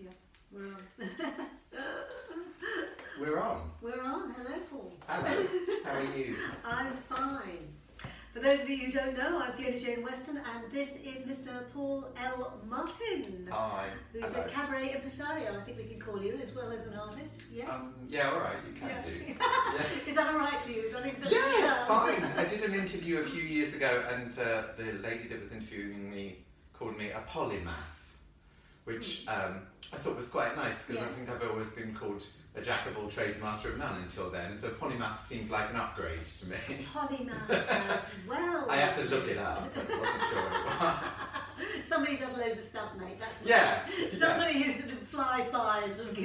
Yeah, we're on. We're on. We're on. Hello, Paul. Hello. How are you? I'm fine. For those of you who don't know, I'm Fiona Jane Weston, and this is Mr. Paul L. Martin. Hi. Who's Hello. a cabaret impresario, I think we can call you, as well as an artist. Yes? Yeah, all right, you can Yeah. do. Yeah. Is that all right for you? Is that exactly Yeah, it's fine. I did an interview a few years ago, and the lady that was interviewing me called me a polymath, which I thought was quite nice, because I Yes. think I've always been called a jack of all trades, master of none until then, so polymath seemed like an upgrade to me. Polymath as well. I had to look it up, but I wasn't sure what it was. Somebody does loads of stuff, mate. That's what Yeah, it is. Somebody who sort of flies by and sort of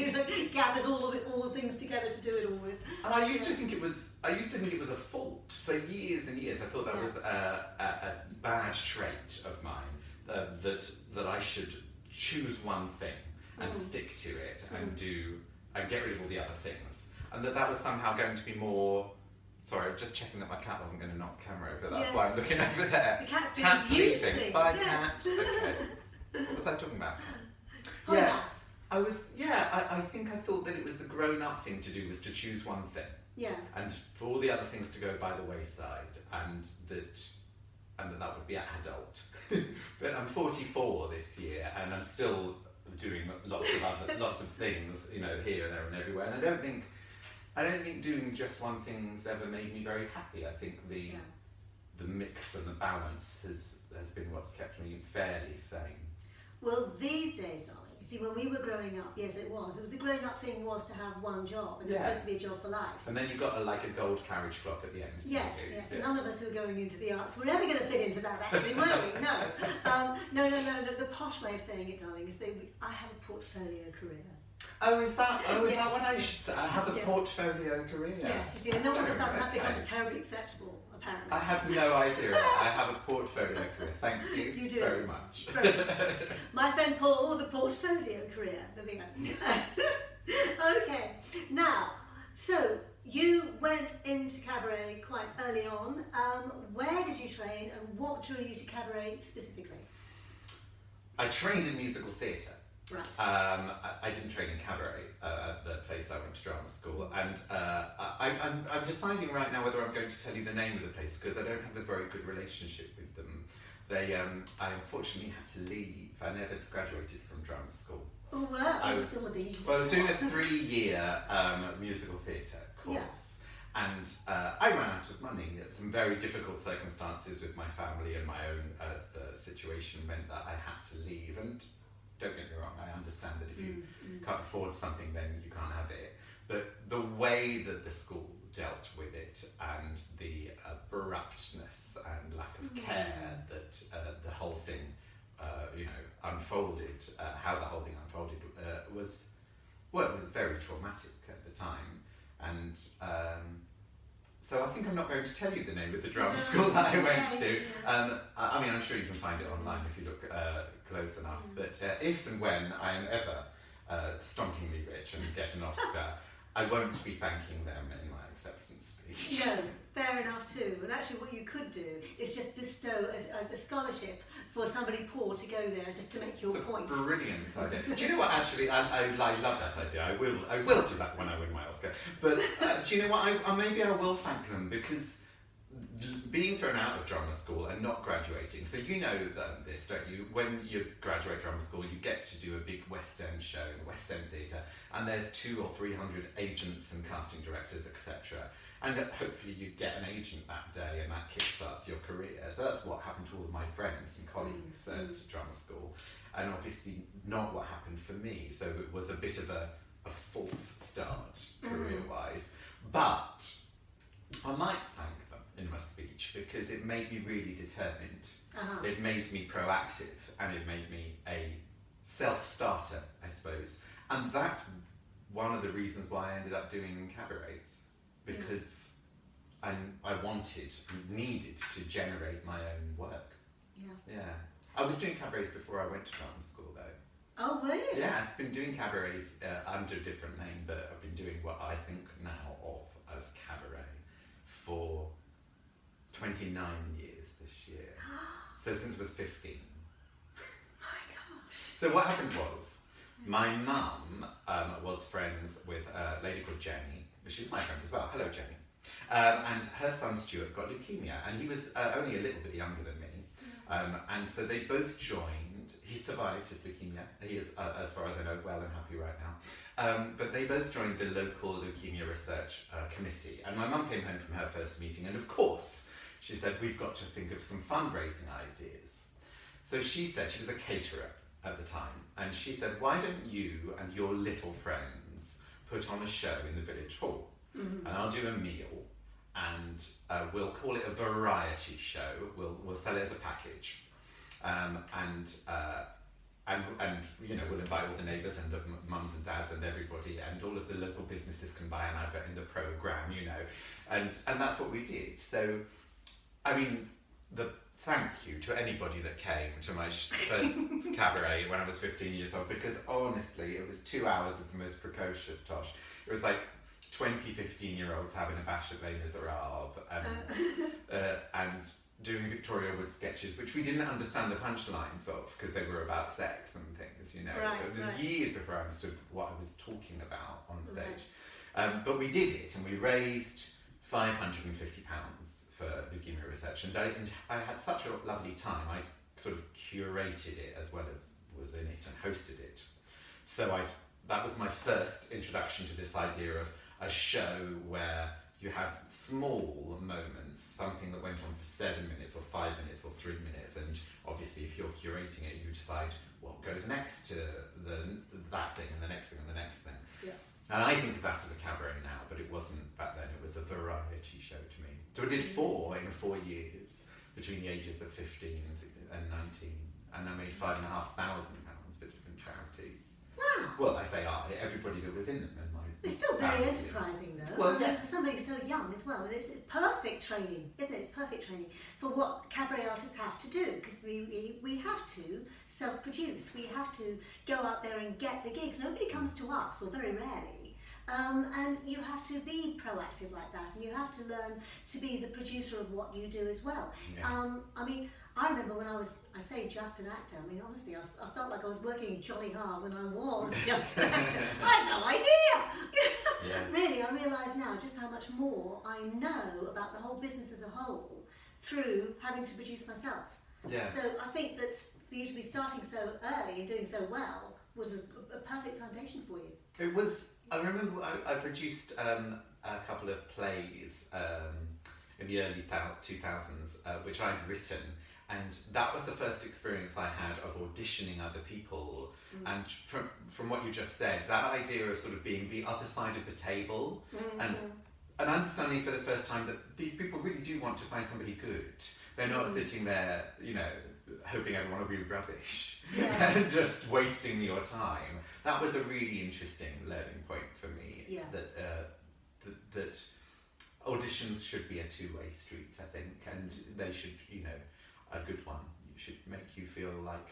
gathers all the things together to do it all with. And I used to think it was a fault for years and years. I thought that was a bad trait of mine, that I should choose one thing and stick to it and get rid of all the other things, and that was somehow going to be more. Sorry, just checking that my cat wasn't going to knock the camera over. That's why I'm looking over there. The cat's sleeping. Bye, cat. Okay. What was I talking about? Yeah. I thought that it was the grown-up thing to do was to choose one thing. Yeah. And for all the other things to go by the wayside, and that would be adult. But I'm 44 this year, and I'm still doing lots of things, here, there, and everywhere. And I don't think doing just one thing's ever made me very happy. I think the mix and the balance has been what's kept me fairly sane. Well, these days, darling, you see, when we were growing up, yes, it was the grown-up thing was to have one job, and it was supposed to be a job for life. And then you got a gold carriage clock at the end. Yes. And none of us who are going into the arts were ever going to fit into that, actually, were we? No. The posh way of saying it, darling, is saying I have a portfolio career. Oh, is that what I should say? I have a portfolio career. Yes, you see, and no one does that becomes terribly acceptable, apparently. I have no idea. I have a portfolio career. Thank you, you do. very much. My friend Paul with a portfolio career. There we go. Okay, now, so you went into cabaret quite early on. Where did you train, and what drew you to cabaret specifically? I trained in musical theatre. Right. I didn't train in cabaret at the place I went to drama school, and I'm deciding right now whether I'm going to tell you the name of the place, because I don't have a very good relationship with them. I unfortunately had to leave. I never graduated from drama school. Oh, well, I was doing a 3-year musical theatre course, and I ran out of money. Some very difficult circumstances with my family and my own situation meant that I had to leave. And don't get me wrong, I understand that if you can't afford something, then you can't have it. But the way that the school dealt with it, and the abruptness and lack of care that the whole thing, unfolded, how the whole thing unfolded, was very traumatic at the time. And so I think I'm not going to tell you the name of the drama school that I went to. I'm sure you can find it online if you look close enough. But if and when I am ever stonkingly rich and get an Oscar, I won't be thanking them in my acceptance speech. No, fair enough too. And actually what you could do is just bestow a scholarship for somebody poor to go there, just to make your point. It's a brilliant idea. Do you know what, actually, I love that idea. I will do that when I win my Oscar. But do you know what, maybe I will thank them, because being thrown out of drama school and not graduating, so you know this, don't you? When you graduate drama school, you get to do a big West End show in the West End Theatre, and there's 200 or 300 agents and casting directors, etc. And hopefully you get an agent that day, and that kickstarts your career. So that's what happened to all of my friends and colleagues at drama school, and obviously not what happened for me. So it was a bit of a false start career-wise, but I might thank them in my speech, because it made me really determined. It made me proactive, and it made me a self-starter, I suppose. And that's one of the reasons why I ended up doing cabarets, because I needed to generate my own work. Yeah. I was doing cabarets before I went to drama school, though. Oh, were you? Yeah, I've been doing cabarets under a different name, but I've been doing what I think now of as cabaret for 29 years this year. So since I was 15. My gosh. So what happened was, My mum was friends with a lady called Jenny. She's my friend as well. Hello, Jenny. And her son Stuart got leukemia, and he was only a little bit younger than me. And so they both joined. He survived his leukemia. He is, as far as I know, well and happy right now. But they both joined the local leukemia research committee. And my mum came home from her first meeting, and of course, she said, we've got to think of some fundraising ideas. So she said, she was a caterer at the time, and she said, why don't you and your little friends put on a show in the village hall? And I'll do a meal, and we'll call it a variety show. We'll sell it as a package, and you know, we'll invite all the neighbours and the mums and dads and everybody, and all of the local businesses can buy an advert in the programme, you know, and that's what we did. So, I mean, thank you to anybody that came to my first cabaret when I was 15 years old, because honestly, it was 2 hours of the most precocious tosh. It was like 20 15-year-olds having a bash at Les Miserables and doing Victoria Wood sketches, which we didn't understand the punchlines of because they were about sex and things, you know. It was years before I understood what I was talking about on stage. But we did it, and we raised £550 for leukemia research, and I had such a lovely time. I sort of curated it as well as was in it and hosted it. So that was my first introduction to this idea of a show where you had small moments, something that went on for 7 minutes or 5 minutes or 3 minutes, and obviously if you're curating it, you decide what goes next to that thing and the next thing and the next thing. Yeah. And I think of that as a cabaret now, but it wasn't back then. It was a variety show to me. So I did 4 in 4 years, between the ages of 15 and 16 and 19, and I made £5,500 for different charities. Wow. Well, I say everybody that was in them and my It's still very family. enterprising though. Well, yeah. For somebody so young as well, and it's perfect training, isn't it? It's perfect training for what cabaret artists have to do, because we have to self-produce. We have to go out there and get the gigs. Nobody comes to us, or very rarely. And you have to be proactive like that, and you have to learn to be the producer of what you do as well. Yeah. I mean, I remember when I say just an actor, I mean, honestly, I felt like I was working jolly hard when I was just an actor. I had no idea. Yeah. Really, I realise now just how much more I know about the whole business as a whole through having to produce myself. Yeah. So I think that for you to be starting so early and doing so well was a perfect foundation for you. It was. I remember I produced a couple of plays in the early 2000s, which I'd written, and that was the first experience I had of auditioning other people. And from what you just said, that idea of sort of being the other side of the table, and understanding for the first time that these people really do want to find somebody good. They're not sitting there, you know, hoping everyone will be rubbish and just wasting your time. That was a really interesting learning point for me. Yeah. That auditions should be a two-way street, I think, and they should, you know, a good one should make you feel like,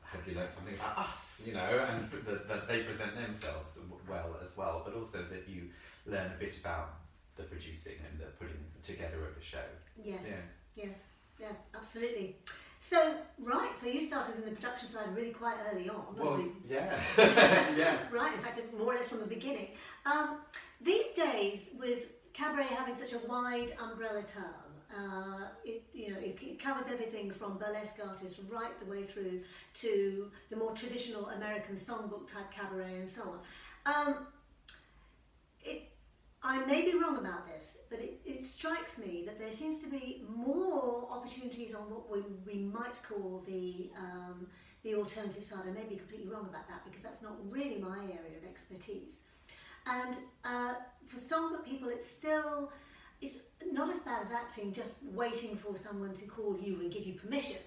have you learned something about us, you know, and that they present themselves well as well, but also that you learn a bit about the producing and the putting together of a show. Yes, yes, yeah, absolutely. So, right, so you started in the production side really quite early on, Well, yeah. Yeah. Right, in fact, more or less from the beginning. These days, with cabaret having such a wide umbrella term, it covers everything from burlesque artists right the way through to the more traditional American songbook type cabaret and so on. I may be wrong about this, but it strikes me that there seems to be more opportunities on what we might call the alternative side. I may be completely wrong about that, because that's not really my area of expertise. And for songbook people, it's not as bad as acting, just waiting for someone to call you and give you permission,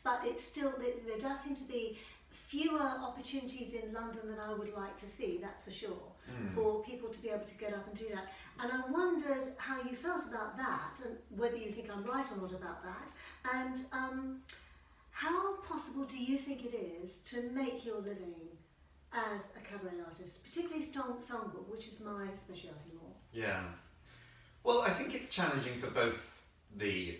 but it's still, there does seem to be fewer opportunities in London than I would like to see, that's for sure, for people to be able to get up and do that. And I wondered how you felt about that, and whether you think I'm right or not about that, and how possible do you think it is to make your living as a cabaret artist, particularly songbook, which is my speciality more? Yeah. Well, I think it's challenging for both the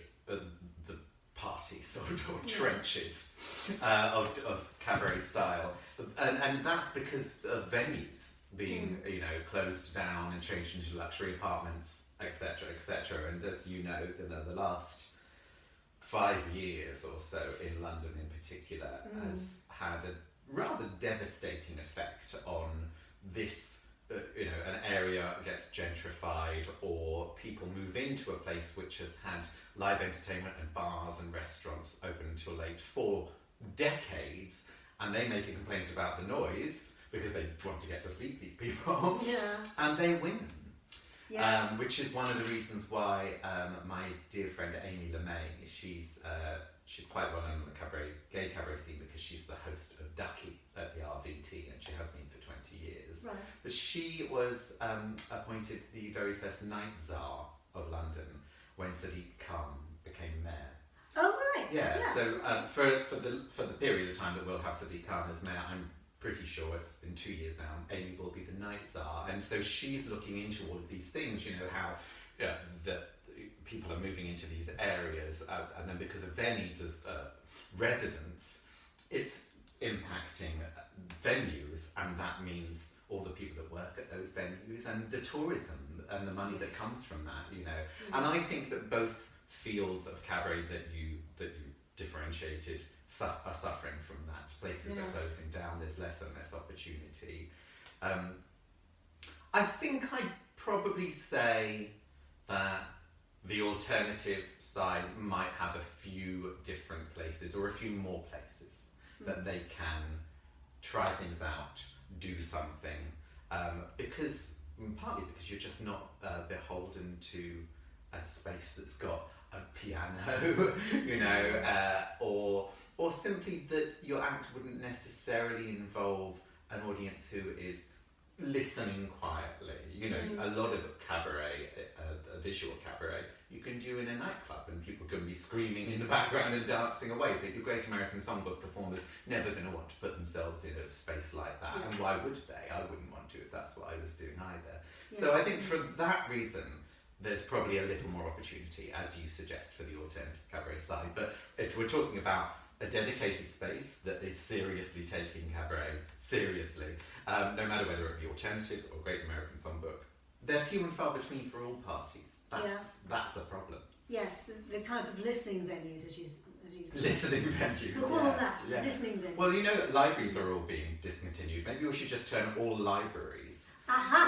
parties or trenches of cabaret style, and that's because of venues being closed down and changed into luxury apartments, etc., etc. And as you know, the last 5 years or so in London in particular has had a rather devastating effect on this. An area gets gentrified, or people move into a place which has had live entertainment and bars and restaurants open until late for decades, and they make a complaint about the noise because they want to get to sleep, these people, and they win. Which is one of the reasons why my dear friend Amy LeMay, she's quite well known in the gay cabaret scene because she's the host of Ducky at the RVT, and she has been for 20 years. Right. But she was appointed the very first night czar of London when Sadiq Khan became mayor. Oh right. Yeah. So for the period of time that we'll have Sadiq Khan as mayor, I'm pretty sure it's been 2 years now. Amy will be the night czar, and so she's looking into all of these things. How that people are moving into these areas, and then because of their needs as residents, it's impacting venues, and that means all the people that work at those venues and the tourism and the money that comes from that. And I think that both fields of cabaret that you differentiated are suffering from that. Places are closing down. There's less and less opportunity. I think I'd probably say that the alternative side might have a few different places, or a few more places that they can try things out, do something, partly because you're just not beholden to a space that's got a piano, or simply that your act wouldn't necessarily involve an audience who is listening quietly. A lot of cabaret, a visual cabaret, you can do in a nightclub, and people can be screaming in the background and dancing away. But your Great American Songbook performers never going to want to put themselves in a space like that, and why would they? I wouldn't want to if that's what I was doing either. So I think for that reason, there's probably a little more opportunity, as you suggest, for the alternative cabaret side. But if we're talking about a dedicated space that is seriously taking cabaret seriously, no matter whether it be alternative or Great American Songbook, they're few and far between for all parties. That's a problem. Yes, the type of listening venues, as you listening venues. We'll call that listening venues. Well, libraries are all being discontinued. Maybe we should just turn all libraries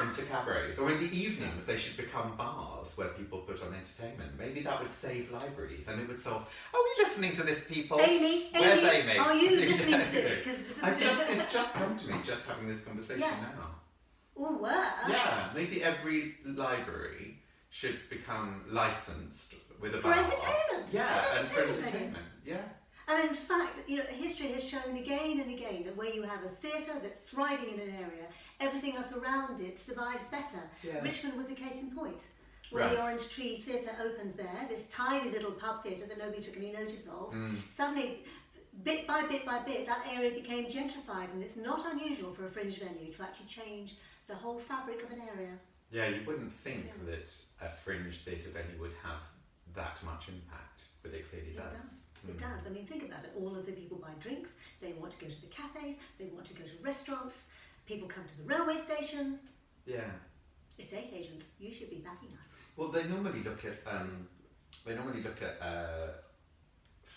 into cabarets, or in the evenings they should become bars where people put on entertainment. Maybe that would save libraries, and it would solve. Are we listening to this, people? Amy, where's Amy? Are you listening to this? It's just come to me, just having this conversation now. Oh, wow. Yeah, maybe every library should become licensed with a for bar. Entertainment. Yeah, and for entertainment. Yeah. And in fact, history has shown again and again that where you have a theatre that's thriving in an area, everything else around it survives better. Yeah. Richmond was a case in point. When the Orange Tree Theatre opened there, this tiny little pub theatre that nobody took any notice of, suddenly, bit by bit by bit, that area became gentrified, and it's not unusual for a fringe venue to actually change the whole fabric of an area. Yeah, you wouldn't think that a fringe theatre venue would have that much impact, but it clearly does. It does. I mean, think about it. All of the people buy drinks, they want to go to the cafes, they want to go to restaurants, people come to the railway station. Yeah. Estate agents, you should be backing us. Well, they normally look at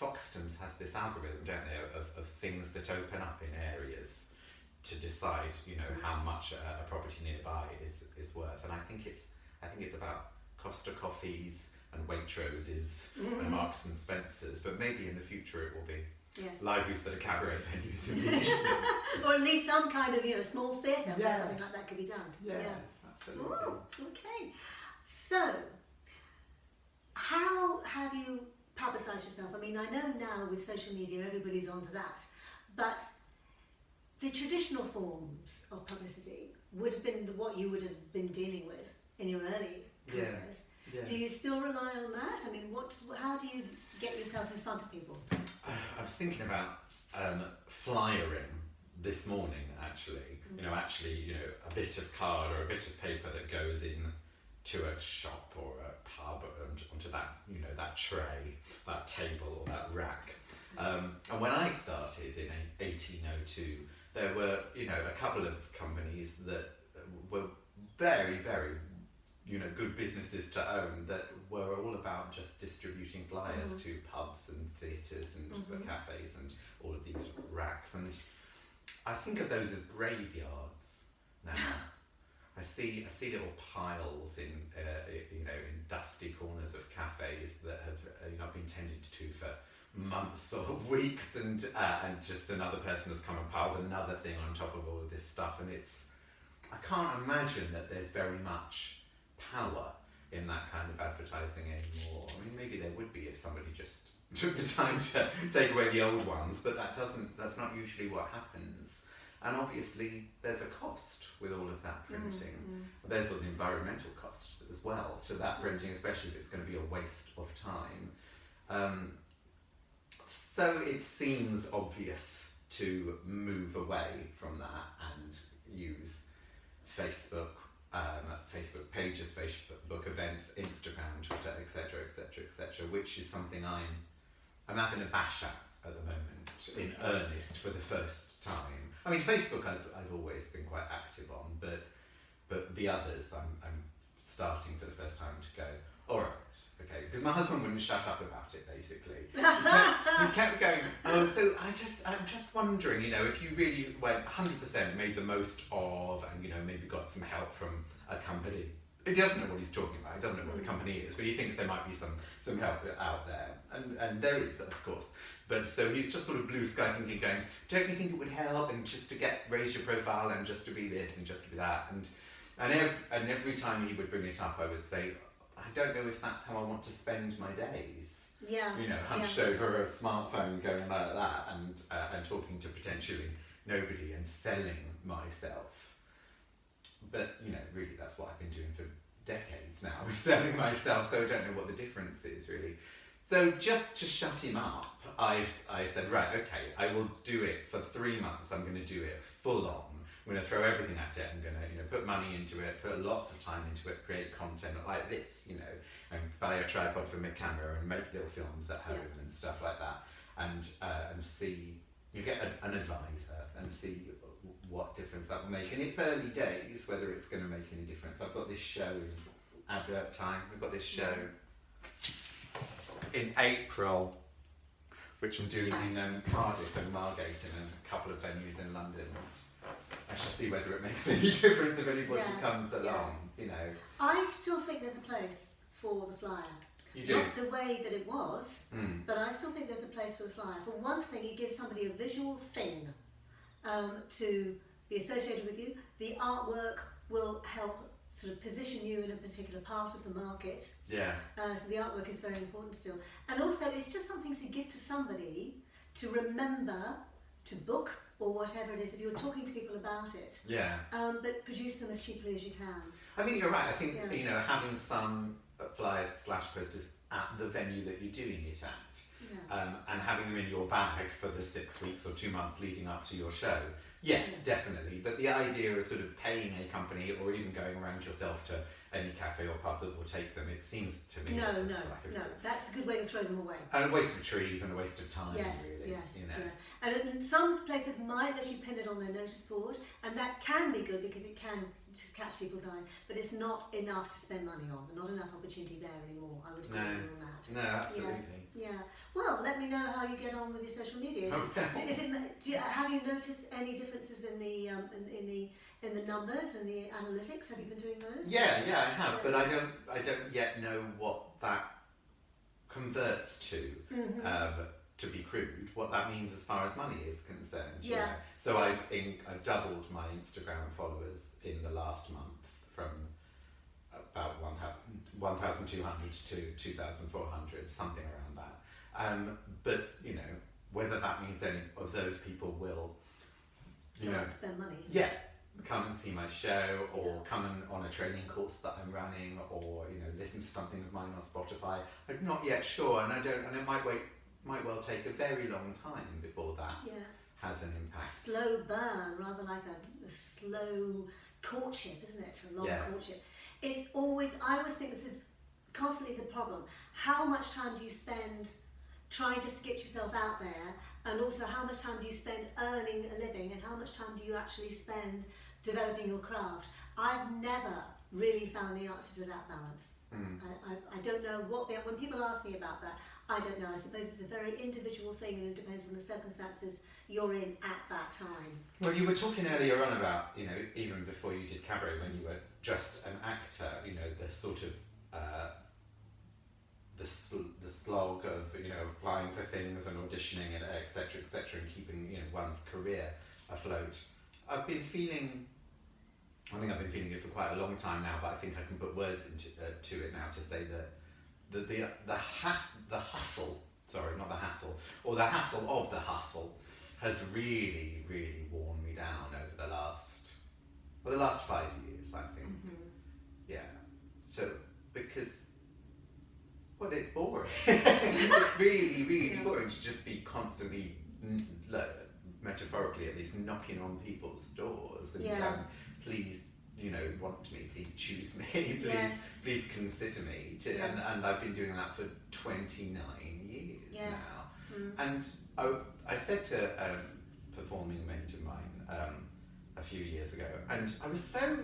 Foxtons has this algorithm, don't they, of things that open up in areas to decide, how much a property nearby is worth. And I think it's about Costa Coffees and Waitroses and Marks and Spencers, but maybe in the future it will be libraries that are cabaret venues in the evening. Or at least some kind of small theatre where something like that could be done. Yeah. Absolutely. Oh, okay. So, how have you publicised yourself? I mean, I know now with social media everybody's onto that, but the traditional forms of publicity would have been what you would have been dealing with in your early careers. Yeah. Do you still rely on that? I mean, how do you get yourself in front of people? I was thinking about flyering this morning, actually. A bit of card or a bit of paper that goes in to a shop or a pub and onto that, that tray, that table or that rack. And when I started in 1802, there were, a couple of companies that were very, very, good businesses to own that were all about just distributing flyers to pubs and theatres and cafes and all of these racks. And I think of those as graveyards now. I see little piles in dusty corners of cafes that have been tended to for months or weeks, and just another person has come and piled another thing on top of all of this stuff, and I can't imagine that there's very much power in that kind of advertising anymore. I mean, maybe there would be if somebody just took the time to take away the old ones, but that's not usually what happens. And obviously there's a cost with all of that printing. There's an environmental cost as well to that printing, especially if it's going to be a waste of time. So it seems obvious to move away from that and use Facebook pages, Facebook events, Instagram, Twitter, etc., which is something I'm having a bash at the moment in earnest for the first time. I mean, Facebook I've always been quite active on, but the others I'm starting for the first time to go, all right, okay, because my husband wouldn't shut up about it, basically. He kept going, so I'm just wondering, if you really went 100% made the most of, and, maybe got some help from a company. He doesn't know what he's talking about, he doesn't know what the company is, but he thinks there might be some help out there. And there is, of course. But so he's just sort of blue sky thinking, going, don't you think it would help, and just to raise your profile, and just to be this, and just to be that. And every time he would bring it up, I would say, I don't know if that's how I want to spend my days. Yeah. Hunched over a smartphone, going like that, and talking to potentially nobody and selling myself. But, really that's what I've been doing for decades now, selling myself, so I don't know what the difference is, really. So just to shut him up, I said, right, okay, I will do it for 3 months. I'm going to do it full on. I'm going to throw everything at it. I'm going to, put money into it, put lots of time into it, create content like this, and buy a tripod for my camera and make little films at home and stuff like that. And see, you get an advisor and see what difference that will make. And it's early days, whether it's going to make any difference. I've got this show in advert time. I've got this show in April, which I'm doing in Cardiff and Margate and a couple of venues in London. I shall see whether it makes any difference if anybody comes along, I still think there's a place for the flyer. You do? Not the way that it was, but I still think there's a place for the flyer. For one thing, it gives somebody a visual thing to be associated with you. The artwork will help sort of position you in a particular part of the market. Yeah. So the artwork is very important still. And also, it's just something to give to somebody to remember, to book, or whatever it is, if you're talking to people about it. Yeah. But produce them as cheaply as you can. I mean, you're right. I think, having some flyers / posters at the venue that you're doing it at, and having them in your bag for the 6 weeks or 2 months leading up to your show. Yes, definitely. But the idea of sort of paying a company or even going around yourself to any cafe or pub that will take them, it seems to me... No, that's a good way to throw them away. And a waste of trees and a waste of time, really. Yes. And some places might let you pin it on their notice board, and that can be good because it can just catch people's eye, but it's not enough to spend money on, not enough opportunity there anymore, I would agree on that. No, absolutely. Yeah. Well, let me know how you get on with your social media. Okay. Have you noticed any differences in the numbers and the analytics? Have you been doing those? Yeah, I have, but I don't yet know what that converts to. To be crude, what that means as far as money is concerned. Yeah. So I've doubled my Instagram followers in the last month from about 1,200 to 2,400, something around that. But whether that means any of those people will, spend money. Yeah. Come and see my show, or come on a training course that I'm running, or listen to something of mine on Spotify. I'm not yet sure, and it might well take a very long time before that has an impact. Slow burn, rather like a slow courtship, isn't it? A long courtship. It's always, I always think this is constantly the problem. How much time do you spend trying to get yourself out there, and also how much time do you spend earning a living, and how much time do you actually spend developing your craft? I've never really found the answer to that balance. I don't know when people ask me about that, I don't know. I suppose it's a very individual thing, and it depends on the circumstances you're in at that time. Well, you were talking earlier on about, you know, even before you did cabaret, when you were just an actor, you know, the sort of the slog of, you know, applying for things and auditioning and etc., and keeping, you know, one's career afloat. I think I've been feeling it for quite a long time now, but I think I can put words into to it now to say that the hassle of the hustle has really, really worn me down over the last 5 years, I think. Yeah. So, because, well, it's boring. It's really, really boring to just be constantly, metaphorically at least, knocking on people's doors and please, you know, want me, please choose me, please consider me. And I've been doing that for 29 years now. And I said to a performing mate of mine a few years ago, and I was so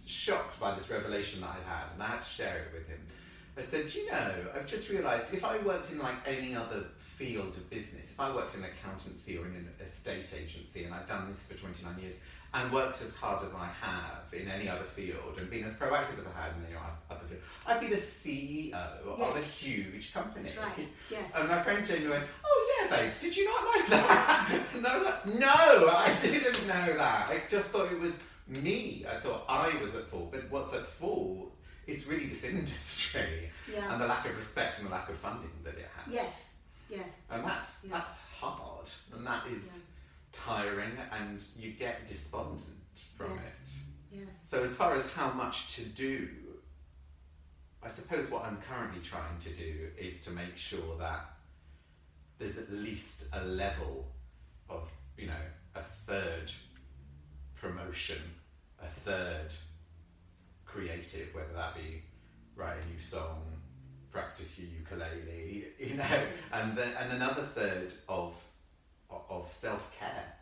shocked by this revelation that I had, and I had to share it with him. I said, do you know, I've just realised if I worked in like any other field of business, if I worked in accountancy or in an estate agency, and I'd done this for 29 years, and worked as hard as I have in any other field, and been as proactive as I had in any other field, I'd be the CEO of a huge company. That's right. Yes. And my friend Jamie went, oh yeah, babes, did you not know that? And I was like, no, I didn't know that. I just thought it was me. I thought I was at fault, but what's at fault? It's really this industry and the lack of respect and the lack of funding that it has. Yes. And that's hard, and that is tiring, and you get despondent from it. Yes. So as far as how much to do, I suppose what I'm currently trying to do is to make sure that there's at least a level of, you know, a third promotion, a third creative, whether that be write a new song, practice your ukulele, you know, and another third of self-care,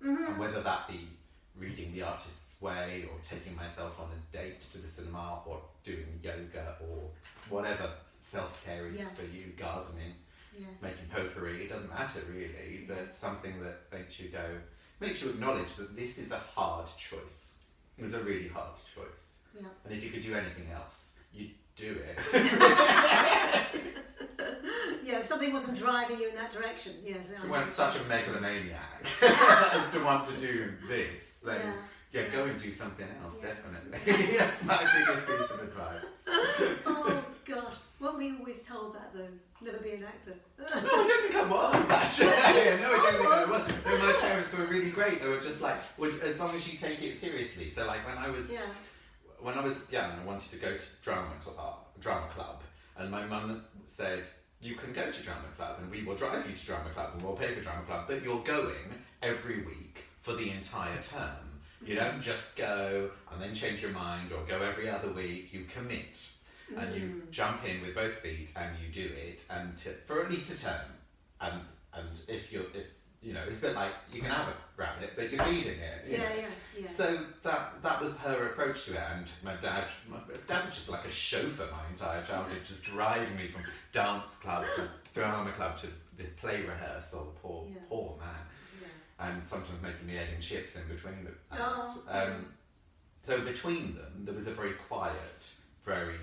and whether that be reading The Artist's Way, or taking myself on a date to the cinema, or doing yoga, or whatever self-care is for you, gardening, making potpourri, it doesn't matter really, but something that makes you acknowledge that this is a hard choice. It's a really hard choice. Yeah. And if you could do anything else, you'd do it. If something wasn't driving you in that direction, yes. If you weren't such a megalomaniac as to want to do this, then go and do something else, definitely. That's my biggest piece of advice. Oh gosh, weren't we always told that though? Never be an actor. No, I don't think I was actually. No, I don't think I was. No, my parents were really great. They were just like, well, as long as you take it seriously. So like when I was young, I wanted to go to drama club, and my mum said, you can go to drama club and we will drive you to drama club and we'll pay for drama club, but you're going every week for the entire term. You don't just go and then change your mind, or go every other week. You commit and you jump in with both feet and you do it, and for at least a term. And if you know, it's a bit like you can have a rabbit, but you're feeding it. You know? So that was her approach to it, and my dad was just like a chauffeur my entire childhood, just driving me from dance club to drama club to the play rehearsal. Poor man. And sometimes making me egg and chips in between them. So between them, there was a very quiet, very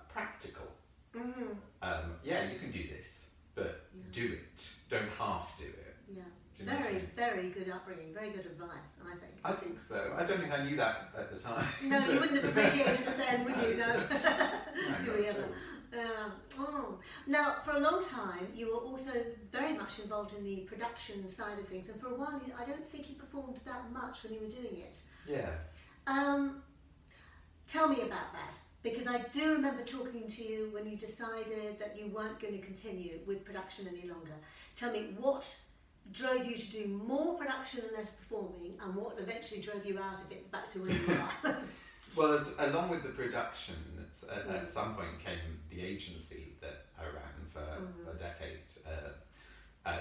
practical. You can do this, but do it. Don't half do it. Very, very good upbringing, very good advice, I think. I think so. I don't think I knew that at the time. No, you wouldn't have appreciated it then, would you? No. Do we ever? Now, for a long time, you were also very much involved in the production side of things, and for a while, I don't think you performed that much when you were doing it. Tell me about that, because I do remember talking to you when you decided that you weren't going to continue with production any longer. Tell me what drove you to do more production and less performing, and what eventually drove you out of it back to where you are. Well, along with the production, at some point came the agency that I ran for a decade.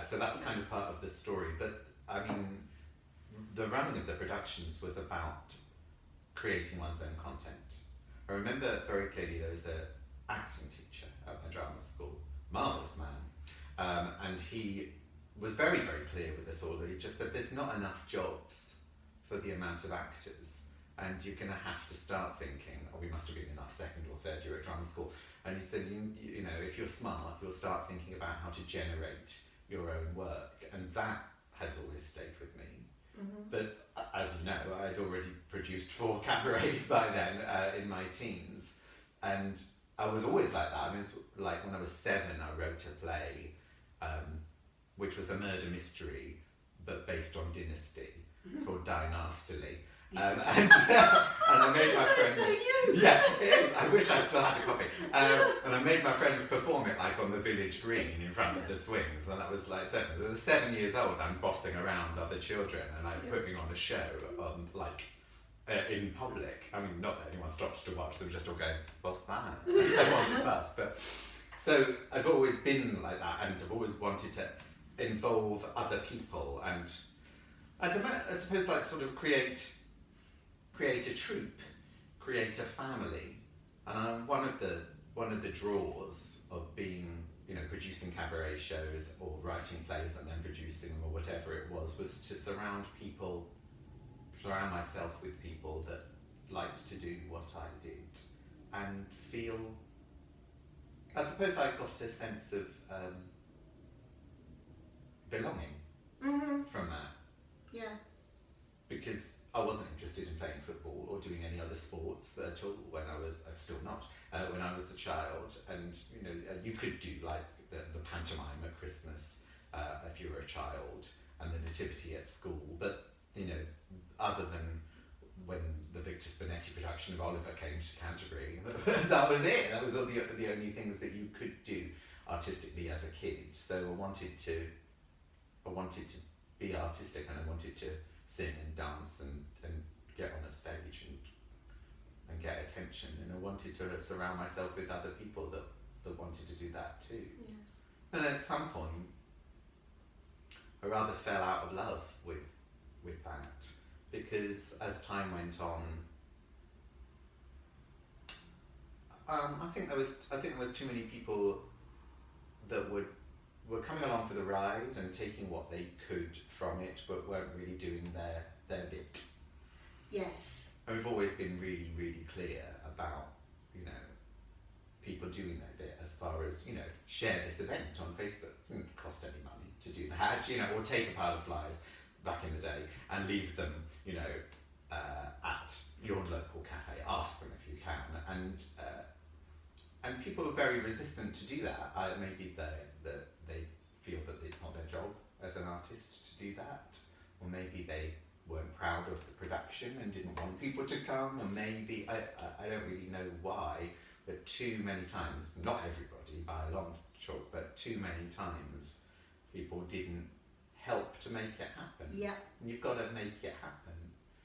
So that's kind of part of the story. But I mean, the running of the productions was about creating one's own content. I remember very clearly there was an acting teacher at my drama school, marvellous man, and he was very, very clear with us all. He just said there's not enough jobs for the amount of actors, and you're going to have to start thinking, we must have been in our second or third year at drama school, and he said, you know, if you're smart, you'll start thinking about how to generate your own work, and that has always stayed with me. But as you know, I'd already produced 4 cabarets by then in my teens, and I was always like that. I mean, it's like when I was 7, I wrote a play, which was a murder mystery, but based on dynasty, called Dynastily. And I made my friends. So you. Yeah, it is. I wish I still had a copy. And I made my friends perform it like on the village green in front of the swings, and that was like 7. So I was 7 years old. I'm bossing around other children, and I'm putting on a show on in public. I mean, not that anyone stopped to watch. They were just all going, "What's that?" And so on the bus. But so I've always been like that, and I've always wanted to involve other people, and I suppose like sort of create a troupe, create a family, and one of the draws of being, you know, producing cabaret shows or writing plays and then producing them or whatever it was to surround myself with people that liked to do what I did and feel. I suppose I got a sense of belonging from that. Yeah. Because I wasn't interested in playing football or doing any other sports at all when I'm still not, when I was a child. And, you know, you could do like the pantomime at Christmas if you were a child, and the nativity at school. But, you know, other than when the Victor Spinetti production of Oliver came to Canterbury, that was it. That was all the only things that you could do artistically as a kid. So I wanted to be artistic, and I wanted to sing and dance and get on a stage and get attention, and I wanted to surround myself with other people that wanted to do that too. Yes. And at some point I rather fell out of love with that, because as time went on, I think there was too many people that were coming along for the ride and taking what they could from it, but weren't really doing their bit. Yes. And we've always been really, really clear about, you know, people doing their bit, as far as, you know, share this event on Facebook. It didn't cost any money to do that, you know, or take a pile of flyers back in the day and leave them, you know, at your local cafe. Ask them if you can. And people are very resistant to do that. Maybe they feel that it's not their job as an artist to do that, or maybe they weren't proud of the production and didn't want people to come, or maybe I don't really know why, but too many times, not everybody by a long chalk, but too many times people didn't help to make it happen. Yeah. And you've got to make it happen.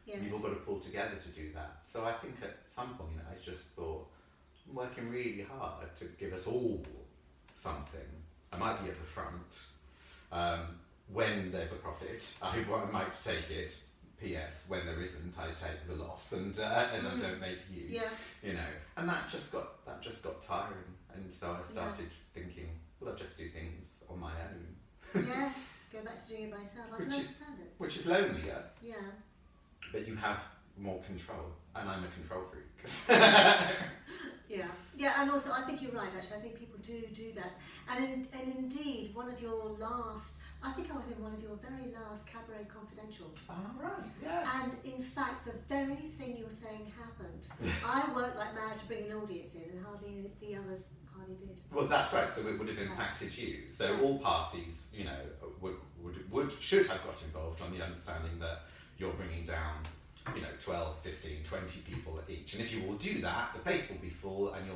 Yes. You've all got to pull together to do that. So I think at some point I just thought, I'm working really hard to give us all something. I might be at the front. When there's a profit, I might take it. P.S. When there isn't, I take the loss, and I don't make you. Yeah. You know, and that just got tiring, and so I started thinking, well, I'll just do things on my own. Yes. Go back to doing it by yourself. I can understand it. Which is lonelier. Yeah. But you have more control, and I'm a control freak. Yeah, yeah, and also I think you're right. Actually, I think people do that, and indeed, one of your last, I think I was in one of your very last cabaret confidentials. Oh, right, yeah. And in fact, the very thing you're saying happened. I worked like mad to bring an audience in, and hardly the others did. Well, that's right. So it would have impacted you. So yes. All parties, you know, should have got involved on the understanding that you're bringing down, you know, 12, 15, 20 people each. And if you will do that, the place will be full and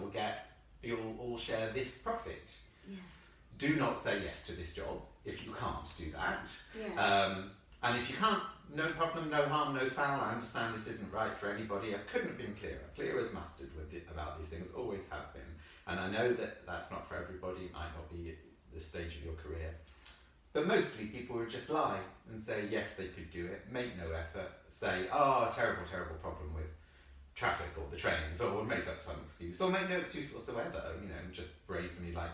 you'll all share this profit. Yes. Do not say yes to this job if you can't do that. Yes. And if you can't no problem, no harm, no foul. I understand this isn't right for anybody. I couldn't have been clearer. Clear as mustard about these things, always have been. And I know that that's not for everybody. It might not be the stage of your career. But mostly people would just lie and say, yes, they could do it, make no effort, say, oh, terrible, terrible problem with traffic or the trains, or make up some excuse, or make no excuse whatsoever, just brazenly like,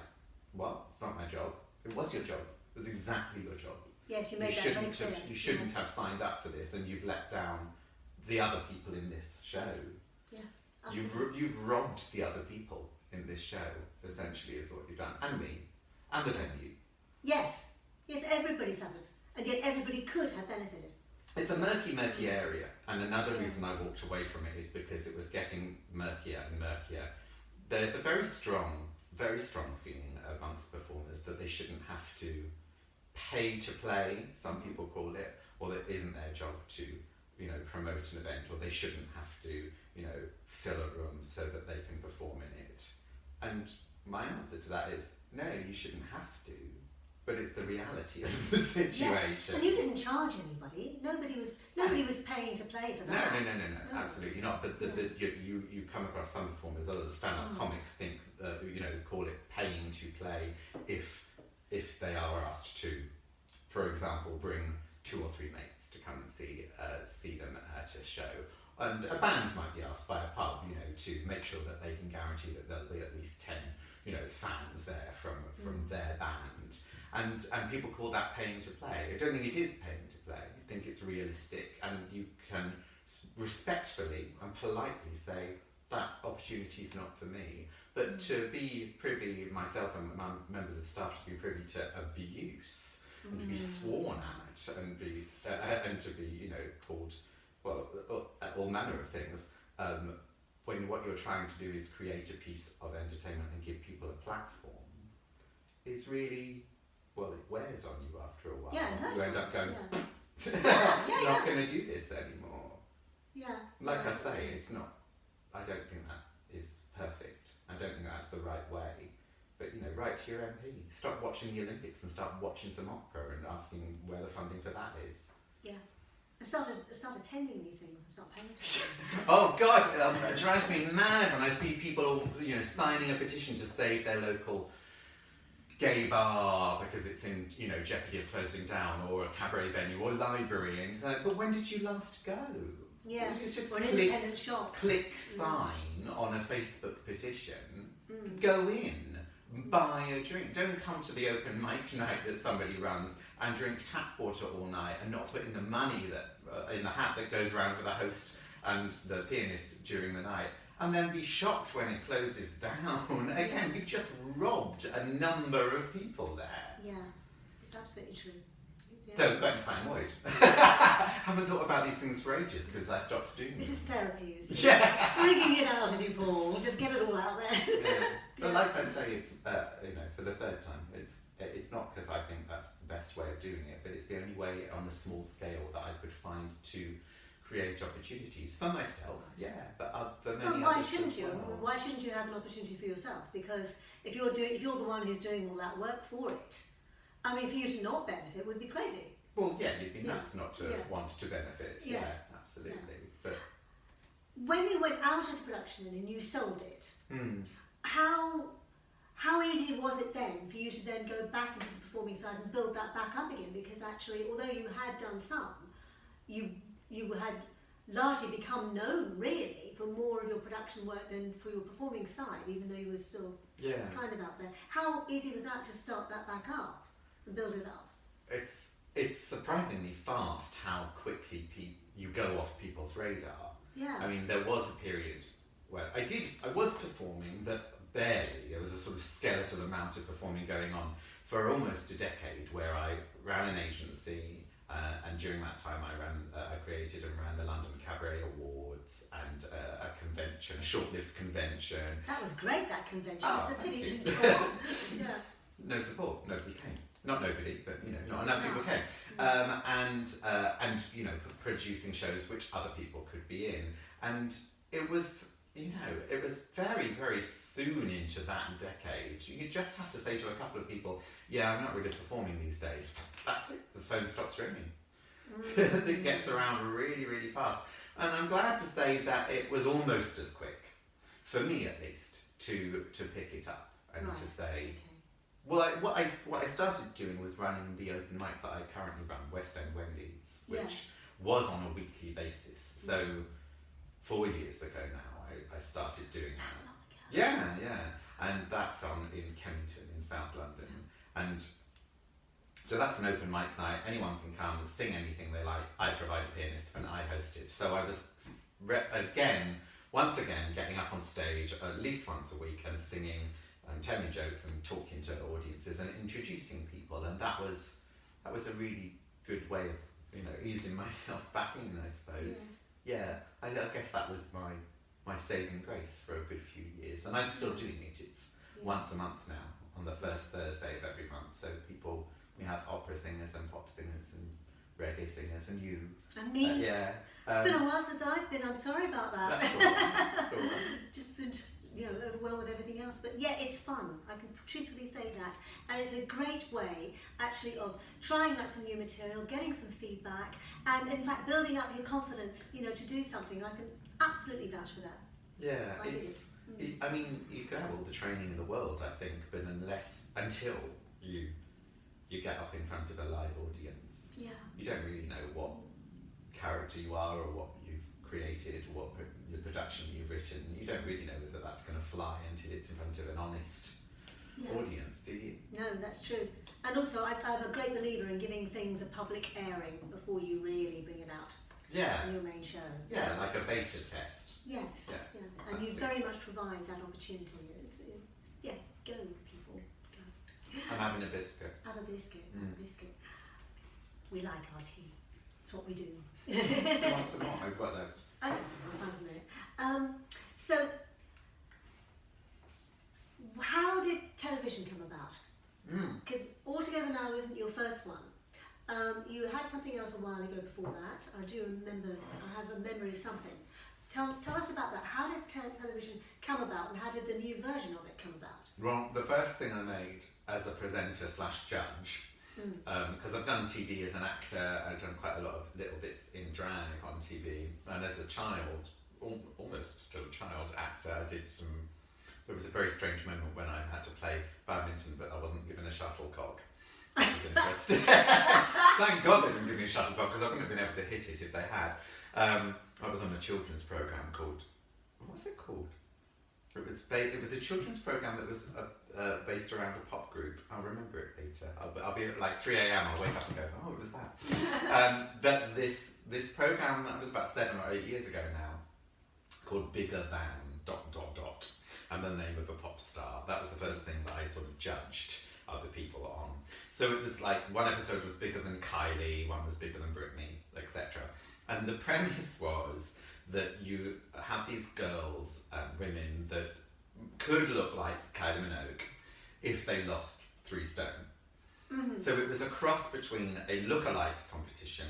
well, it's not my job. It was your job. It was exactly your job. Yes, you made that very clear. You shouldn't have signed up for this, and you've let down the other people in this show. Yes. Yeah, absolutely. You've robbed the other people in this show, essentially, is what you've done. And me. And the venue. Yes. Yes, everybody suffered, and yet everybody could have benefited. It's a murky area, and another reason I walked away from it is because it was getting murkier and murkier. There's a very strong feeling amongst performers that they shouldn't have to pay to play, some people call it, or that isn't their job to, promote an event, or they shouldn't have to, fill a room so that they can perform in it. And my answer to that is, no, you shouldn't have to. But it's the reality of the situation. Yes. And you didn't charge anybody. Nobody was paying to play for that. No, absolutely not. But you come across some performers, other stand-up comics think, call it paying to play if they are asked to, for example, bring 2 or 3 mates to come and see them at a show. And a band might be asked by a pub, to make sure that they can guarantee that there'll be at least 10, fans there from their band. And people call that paying to play. I don't think it is paying to play. I think it's realistic, and you can respectfully and politely say, that opportunity is not for me. But to be privy, myself and my members of staff, to be privy to abuse, and to be sworn at, and to be called, well, all manner of things, when what you're trying to do is create a piece of entertainment and give people a platform, is really, well, it wears on you after a while. Yeah, you end up going, not going to do this anymore. Yeah. Like I say, it's not, I don't think that is perfect. I don't think that's the right way. But, write to your MP. Stop watching the Olympics and start watching some opera and asking where the funding for that is. Yeah. And start attending these things and start paying attention. Oh God, it drives me mad when I see people, signing a petition to save their local gay bar because it's in, jeopardy of closing down, or a cabaret venue or library, and it's like, but when did you last go? Yeah, just or an independent shop. Click sign on a Facebook petition, go in, buy a drink. Don't come to the open mic night that somebody runs and drink tap water all night and not put in the money that in the hat that goes around for the host and the pianist during the night, and then be shocked when it closes down. Again, you've just robbed a number of people there. Yeah, it's absolutely true. So, back to Pine Lloyd. Haven't thought about these things for ages because I stopped doing them. This is therapy, isn't it? Yeah. Bringing it out of you, Paul. Just get it all out there. Yeah. But like I say, it's for the third time. It's not because I think that's the best way of doing it, but it's the only way on a small scale that I could find to create opportunities for myself. Yeah, but for many others. Why shouldn't as you? well. Why shouldn't you have an opportunity for yourself? Because if you're the one who's doing all that work for it, I mean, for you to not benefit would be crazy. Well, yeah, you'd be nuts not to want to benefit. Yes. Yeah, absolutely. Yeah. But when you went out of the production and you sold it, how easy was it then for you to then go back into the performing side and build that back up again? Because actually, although you had done some, you had largely become known really for more of your production work than for your performing side, even though you were still kind of out there. How easy was that to start that back up and build it up? It's surprisingly fast how quickly you go off people's radar. Yeah. I mean, there was a period where I was performing, but barely. There was a sort of skeletal amount of performing going on for almost a decade, where I ran an agency, and during that time I created and ran the London Cabaret Awards and a convention, a short-lived convention. That was great, that convention. It's a pity it didn't go on. Yeah. No support, nobody came. Not nobody, but not enough people came. And producing shows which other people could be in. And it was, it was very, very soon into that decade. You just have to say to a couple of people, yeah, I'm not really performing these days. That's it, the phone stops ringing. It gets around really, really fast. And I'm glad to say that it was almost as quick, for me at least, to pick it up and to say, well, what I started doing was running the open mic that I currently run, West End Wendy's, which was on a weekly basis. So 4 years ago now, I started doing that. Yeah. And that's on in Kennington in South London. And so that's an open mic night. Anyone can come, sing anything they like. I provide a pianist and I host it. So I was once again, getting up on stage at least once a week and singing and telling jokes and talking to audiences and introducing people. And that was a really good way of, easing myself back in, I suppose. Yes. Yeah, I guess that was my saving grace for a good few years. And I'm still doing it. It's once a month now, on the first Thursday of every month. So we have opera singers and pop singers and reggae singers and you. And me. It's been a while since I've been. I'm sorry about that. That's all right. Just been overwhelmed with everything else. But yeah, it's fun. I can truthfully say that. And it's a great way, actually, of trying out some new material, getting some feedback, and in fact, building up your confidence, to do something. I can absolutely vouch for that. Yeah, I mean, you can have all the training in the world, I think, but until you get up in front of a live audience, you don't really know what character you are or what you've created, what the production you've written. You don't really know whether that's going to fly until it's in front of an honest audience, do you? No, that's true. And also, I'm a great believer in giving things a public airing before you really bring it out on your main show. Yeah, like a beta test. Yes, exactly. And you very much provide that opportunity. Go people, go. I'm having a biscuit. Have a biscuit, We like our tea. It's what we do. You want some more? I've got those. I don't know, I'll find a minute. So, how did television come about? Because Altogether Now isn't your first one. You had something else a while ago before that. I do remember, I have a memory of something. Tell us about that. How did television come about and how did the new version of it come about? Well, the first thing I made as a presenter / judge, because I've done TV as an actor, I've done quite a lot of little bits in drag on TV, and as a child, almost still a child actor, there was a very strange moment when I had to play badminton, but I wasn't given a shuttlecock. It was interesting. Thank God they didn't give me a shuttlecock, because I wouldn't have been able to hit it if they had. I was on a children's programme called, what was it called? It was a children's programme that was based around a pop group. I'll remember it later. I'll be at like 3 a.m. I'll wake up and go, oh, what was that? But this programme, that was about 7 or 8 years ago now, called Bigger Than ... and the name of a pop star. That was the first thing that I sort of judged other people on. So it was like one episode was bigger than Kylie, one was bigger than Britney, etc. And the premise was that you had these girls and women that could look like Kylie Minogue if they lost 3 stone. Mm-hmm. So it was a cross between a look-alike competition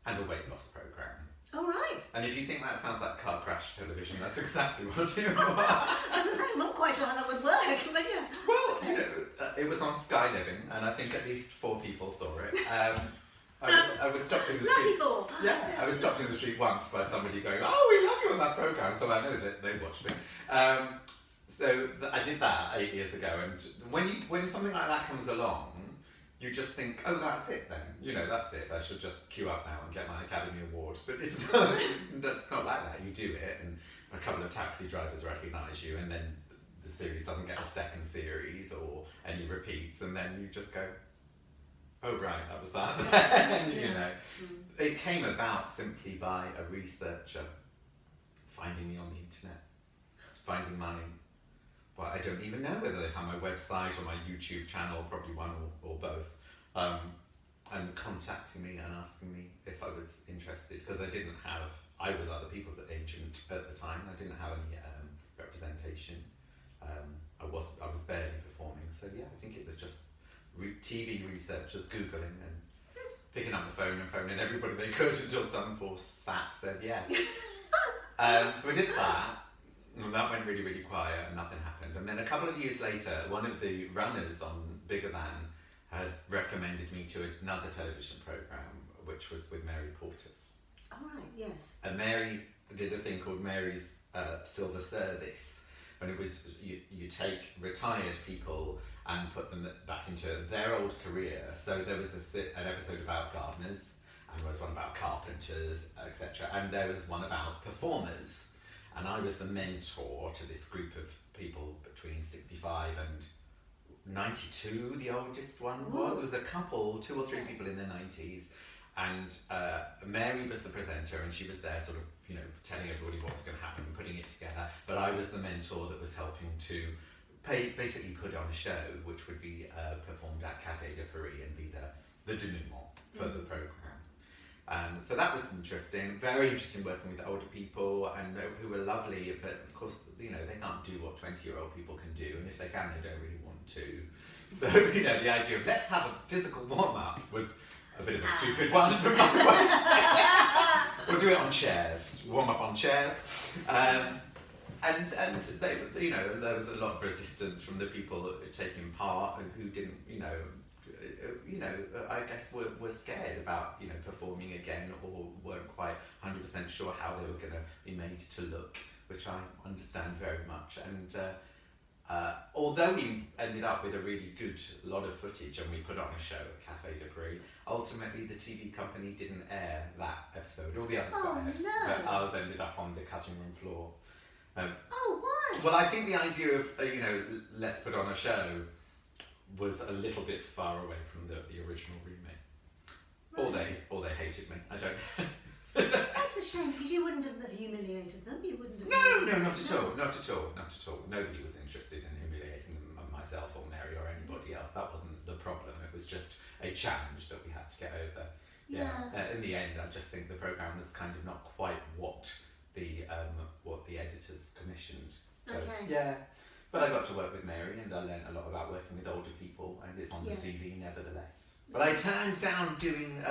and a weight loss program. Oh, right. And if you think that sounds like car crash television, that's exactly what it was. I was going to say, I'm not quite sure how that would work, but yeah. Well, it was on Sky Living, and I think at least 4 people saw it. I was stopped in the street. I was stopped in the street once by somebody going, "Oh, we love you on that program," so I know that they watched me. I did that 8 years ago, and when something like that comes along, you just think, "Oh, that's it then. That's it. I should just queue up now and get my Academy Award." But it's not like that. You do it, and a couple of taxi drivers recognise you, and then the series doesn't get a second series or any repeats, and then you just go, "Oh right, that was that." It came about simply by a researcher finding me on the internet, finding well, I don't even know whether they found my website or my YouTube channel, probably one or both, and contacting me and asking me if I was interested, because I was other people's agent at the time. I didn't have any representation. I was barely performing, so yeah, I think it was just TV researchers Googling and picking up the phone and phoning everybody they could until some poor sap said yes. So I did that, and that went really, really quiet and nothing happened. And then a couple of years later, one of the runners on Bigger Than had recommended me to another television programme which was with Mary Portas. All right, yes. And Mary did a thing called Mary's Silver Service, and it was you take retired people and put them back into their old career. So there was an episode about gardeners, and there was one about carpenters, etc. And there was one about performers. And I was the mentor to this group of people between 65 and 92, the oldest one was. There was a couple, 2 or 3 people in their 90s. And Mary was the presenter, and she was there sort of, telling everybody what was going to happen and putting it together. But I was the mentor that was helping to basically put on a show, which would be performed at Café de Paris and be the denouement for the programme. So that was interesting, very interesting working with older people and who were lovely, but of course, they can't do what 20-year-old people can do, and if they can, they don't really want to. So, the idea of let's have a physical warm-up was a bit of a stupid one from my point. We'll do it on chairs, warm up on chairs. And they, there was a lot of resistance from the people taking part and who didn't, I guess were scared about, performing again, or weren't quite 100% sure how they were going to be made to look, which I understand very much. And although we ended up with a really good lot of footage and we put on a show at Café de Paris, ultimately the TV company didn't air that episode. All the others got aired, but ours ended up on the cutting room floor. Why? Well, I think the idea of, let's put on a show was a little bit far away from the original remake. Right. Or they hated me. I don't know. That's a shame, because you wouldn't have humiliated them. You wouldn't have. No, not at all. Nobody was interested in humiliating them, myself or Mary or anybody else. That wasn't the problem. It was just a challenge that we had to get over. In the end, I just think the programme was kind of not quite what the editors commissioned. So, but I got to work with Mary, and I learned a lot about working with older people, and it's on the CV nevertheless. But I turned down doing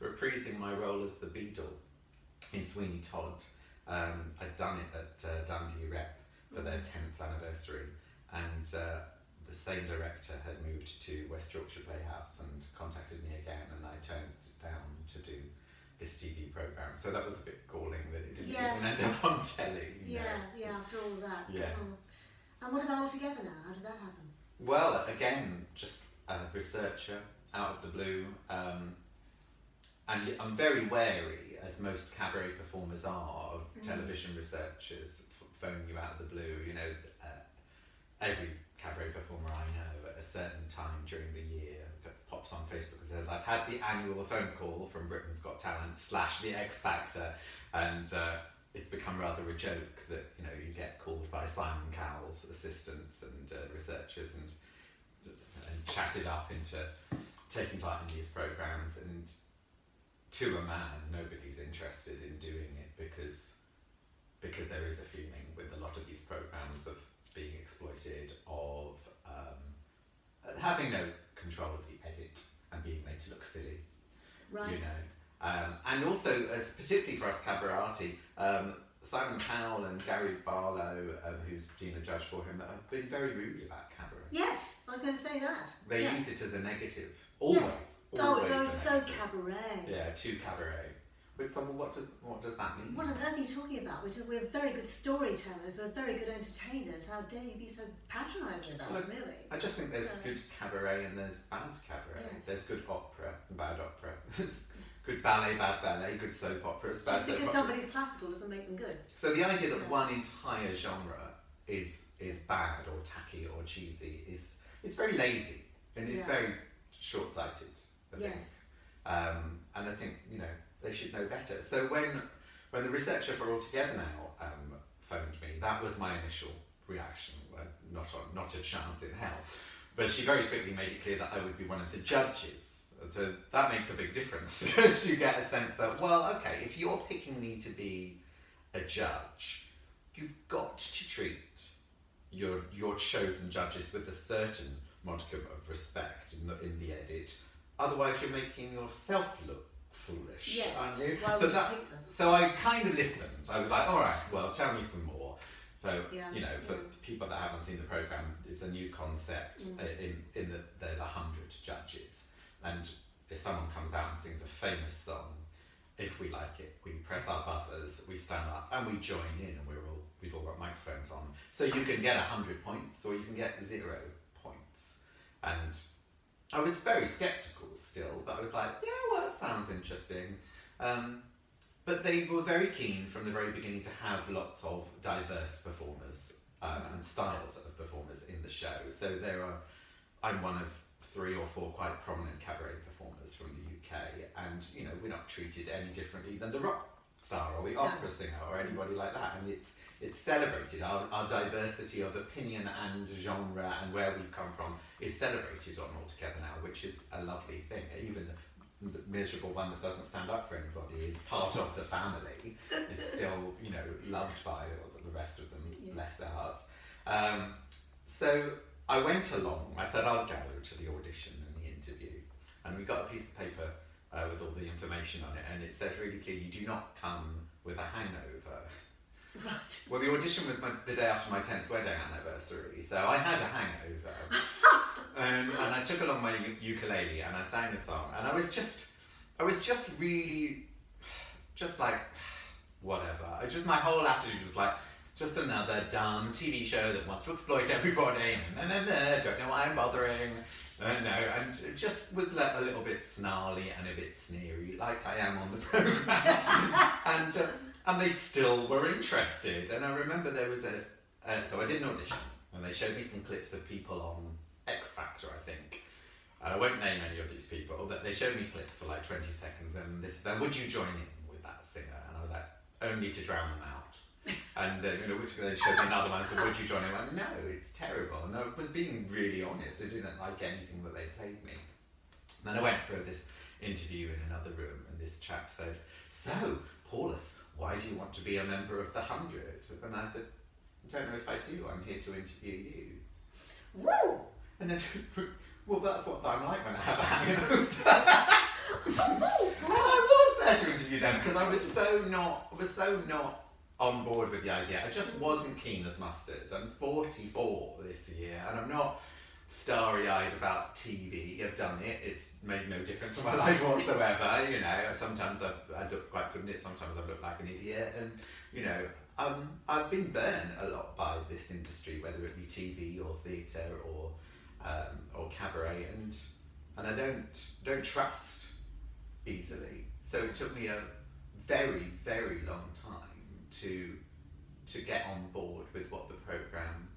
reprising my role as the Beadle in Sweeney Todd. I'd done it at Dundee Rep for their 10th anniversary, and the same director had moved to West Yorkshire Playhouse and contacted me again, and I turned down to do this TV programme. So that was a bit galling that it didn't even end up on telly. After all that. Yeah. And what about Altogether now? How did that happen? Well, again, just a researcher out of the blue. And I'm very wary, as most cabaret performers are, of television researchers phoning you out of the blue. Every cabaret performer I know at a certain time during the year pops on Facebook and says, I've had the annual phone call from Britain's Got Talent / the X Factor, and it's become rather a joke that you get called by Simon Cowell's assistants and researchers and chatted up into taking part in these programmes, and to a man, nobody's interested in doing it because there is a feeling with a lot of these programmes of being exploited, of having no control of the edit and being made to look silly. Right. And also, particularly for us cabaretti, Simon Cowell and Gary Barlow, who's been a judge for him, have been very rude about cabaret. Yes, I was going to say that. They use it as a negative. Always. Always so cabaret. Yeah, too cabaret. Well, what does that mean? What on earth are you talking about? We're very good storytellers, we're very good entertainers. How dare you be so patronising about it, really? I just think there's good cabaret and there's bad cabaret. Yes. There's good opera and bad opera. There's good ballet, bad ballet, good soap operas, bad just soap because operas. somebody's classical doesn't make them good. So the idea that one entire genre is bad or tacky or cheesy is very lazy and it's very short-sighted. I think. Yes. And I think they should know better. So when the researcher for Altogether Now phoned me, that was my initial reaction. Not a chance in hell. But she very quickly made it clear that I would be one of the judges. So that makes a big difference. You get a sense that, well, okay, if you're picking me to be a judge, you've got to treat your chosen judges with a certain modicum of respect in the edit. Otherwise, you're making yourself look foolish, aren't you? So I kind of listened. I was like, all right, well, tell me some more. So, for people that haven't seen the programme, it's a new concept in that there's 100 judges. And if someone comes out and sings a famous song, if we like it, we press our buzzers, we stand up and we join in, and we've all got microphones on. So you can get 100 points or you can get 0 points. And I was very sceptical still, but I was like, yeah, well, that sounds interesting. But they were very keen from the very beginning to have lots of diverse performers and styles of performers in the show. So I'm one of 3 or 4 quite prominent cabaret performers from the UK, and we're not treated any differently than the rock star or the opera singer or anybody like that. And it's celebrated. Our diversity of opinion and genre and where we've come from is celebrated on Altogether now, which is a lovely thing. Even the miserable one that doesn't stand up for anybody is part of the family, is still loved by the rest of them, bless their hearts. So I went along. I said I'll go to the audition and the interview, and we got a piece of paper with all the information on it, and it said really clearly, do not come with a hangover. Right. Well, the audition was the day after my 10th wedding anniversary, so I had a hangover. And I took along my ukulele and I sang a song, and I was just really, just like, whatever. My whole attitude was like, just another dumb TV show that wants to exploit everybody, and don't know why I'm bothering. And it just was a little bit snarly and a bit sneery, like I am on the programme. And they still were interested. And I remember there was so I did an audition, and they showed me some clips of people on X Factor, I think. I won't name any of these people, but they showed me clips for like 20 seconds, and they said, would you join in with that singer? And I was like, only to drown them out. And which they showed me another one and said, would you join in? I went, no, it's terrible. And I was being really honest. I didn't like anything that they played me. And then I went for this interview in another room, and this chap said, so, Paulus, why do you want to be a member of the 100? And I said, I don't know if I do. I'm here to interview you. Woo! And then, well, that's what I'm like when I have a hangover. And I was there to interview them because I was so not on board with the idea. I just wasn't keen as mustard. I'm 44 this year, and I'm not starry-eyed about TV. I've done it. It's made no difference in my life whatsoever. Sometimes I look quite good in it. Sometimes I look like an idiot, and I've been burned a lot by this industry, whether it be TV or theatre or cabaret, and I don't trust easily. So it took me a very, very long time to get on board with what the programme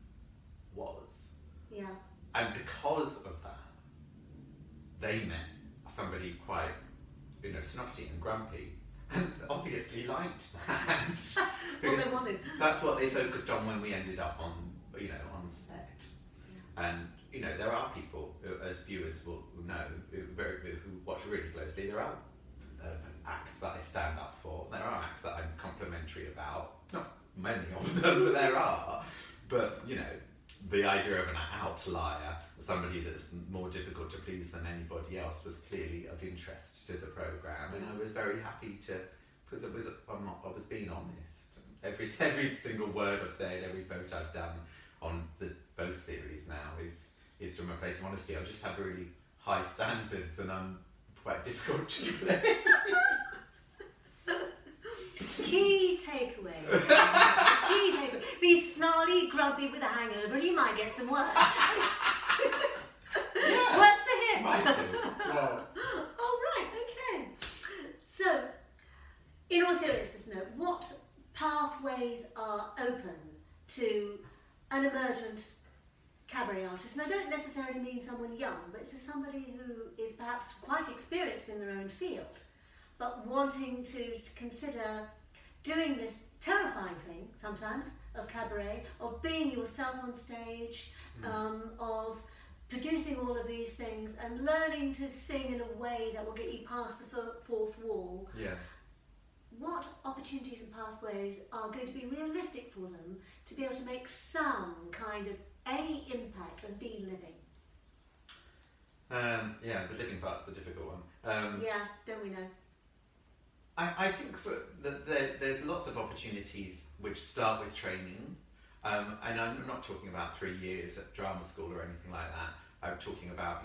was. Yeah. And because of that, they met somebody quite, snotty and grumpy, and obviously liked that. What they wanted. That's what they focused on when we ended up on set. Yeah. And there are people, as viewers will know, who watch really closely. There are acts that I stand up for. There are acts that I'm complimentary about. Not many of them, but there are. But the idea of an outlier, somebody that's more difficult to please than anybody else, was clearly of interest to the programme, and I was very happy because I was being honest. Every single word I've said, every vote I've done on both series now is from a place of honesty. I just have really high standards, and I'm quite difficult to please. Key takeaway. Be snarly, grumpy with a hangover, and you might get some work. Yeah, work for him. Might do. Yeah. Oh, right, okay. So, in all seriousness, what pathways are open to an emergent cabaret artist? And I don't necessarily mean someone young, but to somebody who is perhaps quite experienced in their own field, but wanting to consider doing this terrifying thing sometimes of cabaret, of being yourself on stage, of producing all of these things and learning to sing in a way that will get you past the fourth wall. Yeah. What opportunities and pathways are going to be realistic for them to be able to make some kind of A, impact, and B, living? The living part's the difficult one. Yeah, don't we know? I think there's lots of opportunities which start with training, and I'm not talking about 3 years at drama school or anything like that. I'm talking about,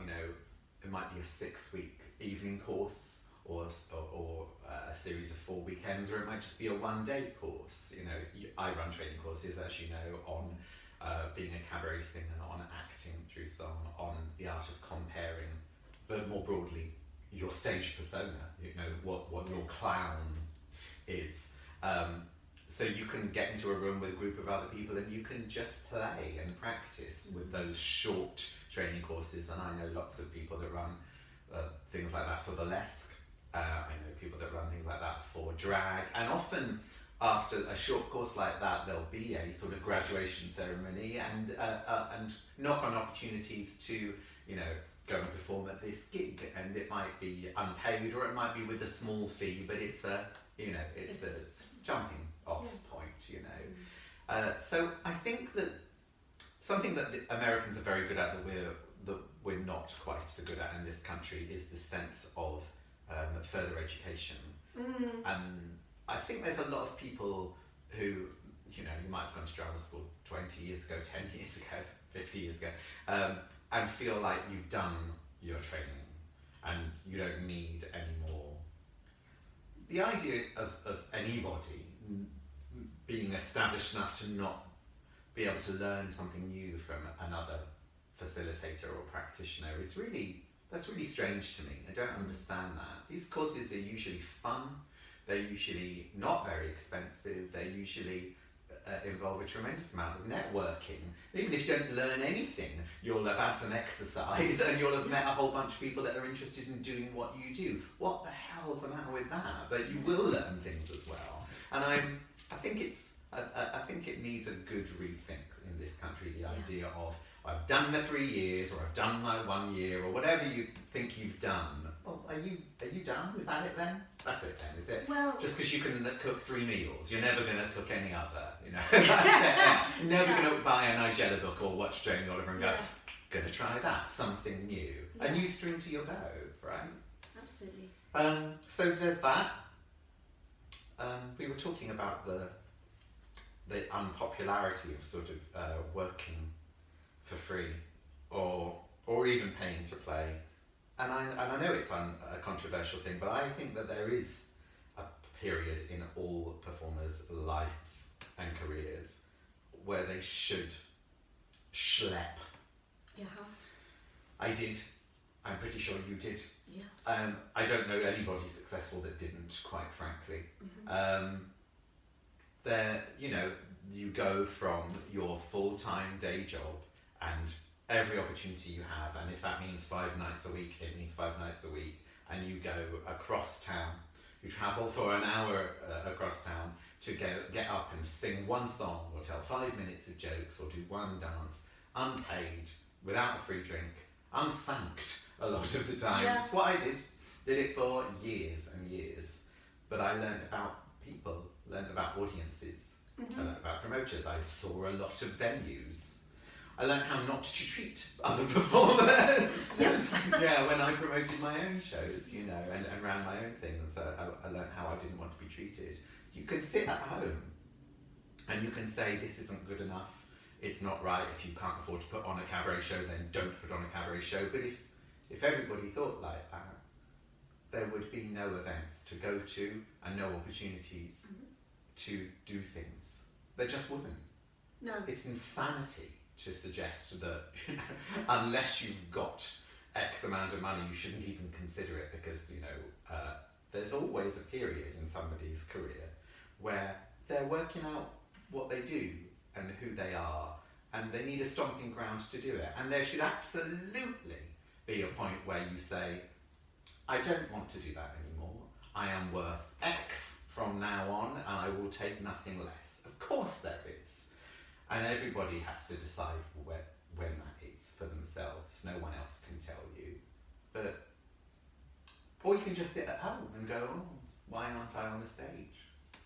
it might be a 6-week evening course or a series of 4 weekends, or it might just be a one-day course. You know, I run training courses, as you know, on being a cabaret singer, on acting through song, on the art of comparing, but more broadly, your stage persona, you know, what your clown is. So you can get into a room with a group of other people and you can just play and practice with those short training courses. And I know lots of people that run things like that for burlesque. I know people that run things like that for drag. And often after a short course like that, there'll be a sort of graduation ceremony and knock-on opportunities to, you know, go and perform at this gig. And it might be unpaid or it might be with a small fee, but it's a, you know, it's a jumping off point, you know. So I think that something that the Americans are very good at that we're not quite so good at in this country is the sense of further education. I think there's a lot of people who, you know, you might have gone to drama school 20 years ago, 10 years ago, 50 years ago, and feel like you've done your training and you don't need any more. The idea of anybody being established enough to not be able to learn something new from another facilitator or practitioner is that's really strange to me. I don't understand that. These courses are usually fun, they're usually not very expensive, they usually involve a tremendous amount of networking. Even if you don't learn anything, you'll have had some exercise and you'll have met a whole bunch of people that are interested in doing what you do. What the hell's the matter with that? But you will learn things as well. And I think it needs a good rethink in this country, the idea of I've done the 3 years or I've done my 1 year or whatever you think you've done. Well, are you done? Is that it then? That's it then, is it? Well, just because you can cook 3 meals, you're never going to cook any other, you know. That's it. You're never going to buy a Nigella book or watch Jamie Oliver and go, going to try that, something new. A new string to your bow, right? Absolutely. So there's that. We were talking about the unpopularity of sort of working for free or even paying to play. And I know it's a controversial thing, but I think that there is a period in all performers' lives and careers where they should schlep. Yeah. I did. I'm pretty sure you did. Yeah. I don't know anybody successful that didn't, quite frankly. You know, you go from your full-time day job and every opportunity you have, and if that means 5 nights a week, it means 5 nights a week, and you go across town, you travel for an hour across town to get up and sing 1 song or tell 5 minutes of jokes or do 1 dance, unpaid, without a free drink, unthanked a lot of the time. It's what I did it for years and years, but I learned about people, learned about audiences, I learned about promoters, I saw a lot of venues. I learned how not to treat other performers. When I promoted my own shows, you know, and ran my own things, I learned how I didn't want to be treated. You can sit at home and you can say this isn't good enough, it's not right. If you can't afford to put on a cabaret show, then don't put on a cabaret show. But if everybody thought like that, there would be no events to go to and no opportunities to do things. There just wouldn't. No. It's insanity to suggest that, you know, unless you've got X amount of money, you shouldn't even consider it, because, you know, there's always a period in somebody's career where they're working out what they do and who they are, and they need a stomping ground to do it. And there should absolutely be a point where you say, I don't want to do that anymore. I am worth X from now on, and I will take nothing less. Of course there is. And everybody has to decide when that is for themselves. No one else can tell you. Or you can just sit at home and go, oh, why aren't I on the stage?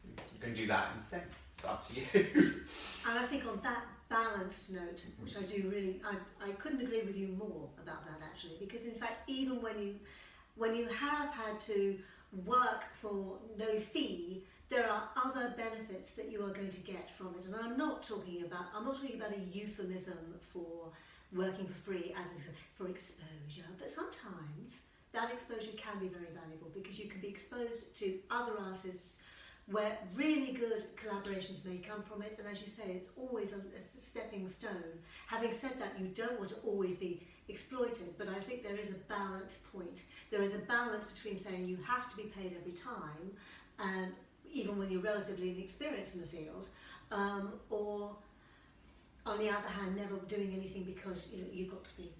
You can do that instead. It's up to you. And I think on that balanced note, which I do really, I couldn't agree with you more about that actually, because in fact, even when you have had to work for no fee, there are other benefits that you are going to get from it. And I'm not talking about a euphemism for working for free as for exposure, but sometimes that exposure can be very valuable because you can be exposed to other artists where really good collaborations may come from it, and as you say, it's always a stepping stone. Having said that, you don't want to always be exploited, but I think there is a balance point. There is a balance between saying you have to be paid every time, and even when you're relatively inexperienced in the field, or on the other hand, never doing anything because you've got to be.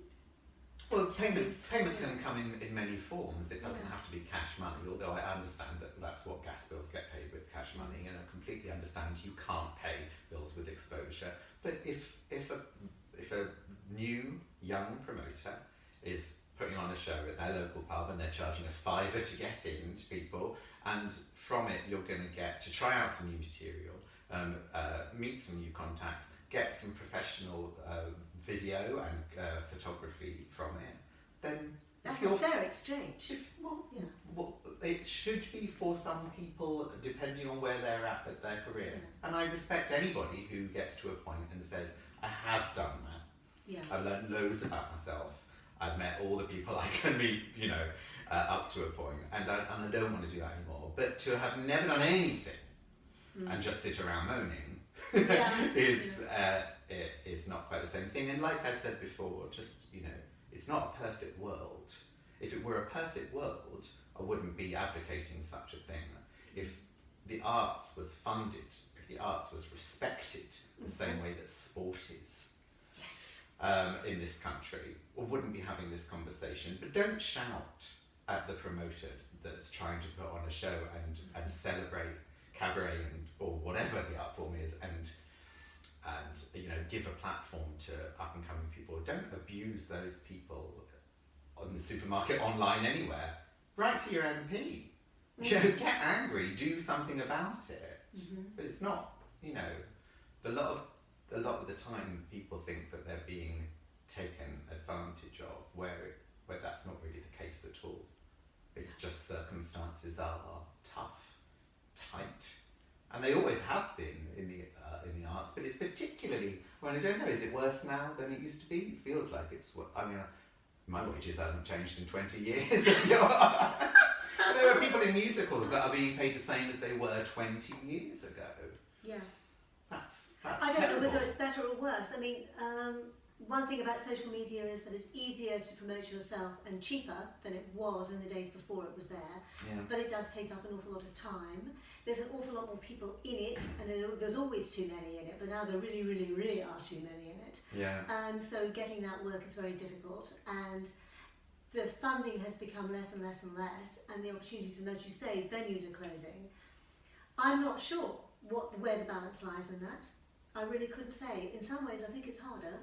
Well, payment can come in many forms. It doesn't have to be cash money, although I understand that that's what gas bills get paid with, cash money, and I completely understand you can't pay bills with exposure. But if a new young promoter is putting on a show at their local pub and they're charging a £5 to get in to people, and from it you're going to get to try out some new material, meet some new contacts, get some professional video and photography from it, then that's a fair exchange. Well, it should be for some people depending on where they're at their career. And I respect anybody who gets to a point and says, I have done that. I've learned loads about myself. I've met all the people I can meet, up to a point, and I don't want to do that anymore. But to have never done anything and just sit around moaning is not quite the same thing. And like I said before, just it's not a perfect world. If it were a perfect world, I wouldn't be advocating such a thing. If the arts was funded, if the arts was respected the same way that sport is, in this country, we wouldn't be having this conversation. But don't shout at the promoter that's trying to put on a show and celebrate cabaret or whatever the art form is, and give a platform to up and coming people. Don't abuse those people on the supermarket, online, anywhere. Write to your MP. Get angry. Do something about it. But it's not. A lot of the time people think that they're being taken advantage of, where that's not really the case at all. It's just circumstances are tough, tight. And they always have been in the arts, but it's particularly, I don't know, is it worse now than it used to be? It feels like it's, my wages hasn't changed in 20 years. There are people in musicals that are being paid the same as they were 20 years ago. Yeah. That's I don't terrible. know whether it's better or worse. One thing about social media is that it's easier to promote yourself and cheaper than it was in the days before it was there. But it does take up an awful lot of time. There's an awful lot more people in it, and there's always too many in it, but now there really, really, really are too many in it. And so getting that work is very difficult, and the funding has become less and less and less, and the opportunities, and as you say, venues are closing. I'm not sure where the balance lies in that. I really couldn't say. In some ways I think it's harder.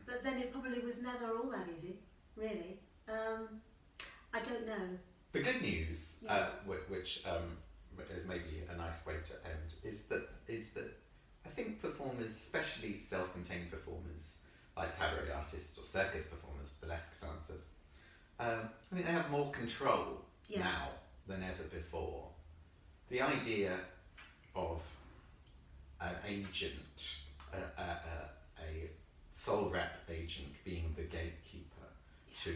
But then it probably was never all that easy, really. I don't know. The good news, which is maybe a nice way to end, is that I think performers, especially self-contained performers, like cabaret artists or circus performers, burlesque dancers, I think they have more control now than ever before. The idea of an agent, a sole rep agent being the gatekeeper to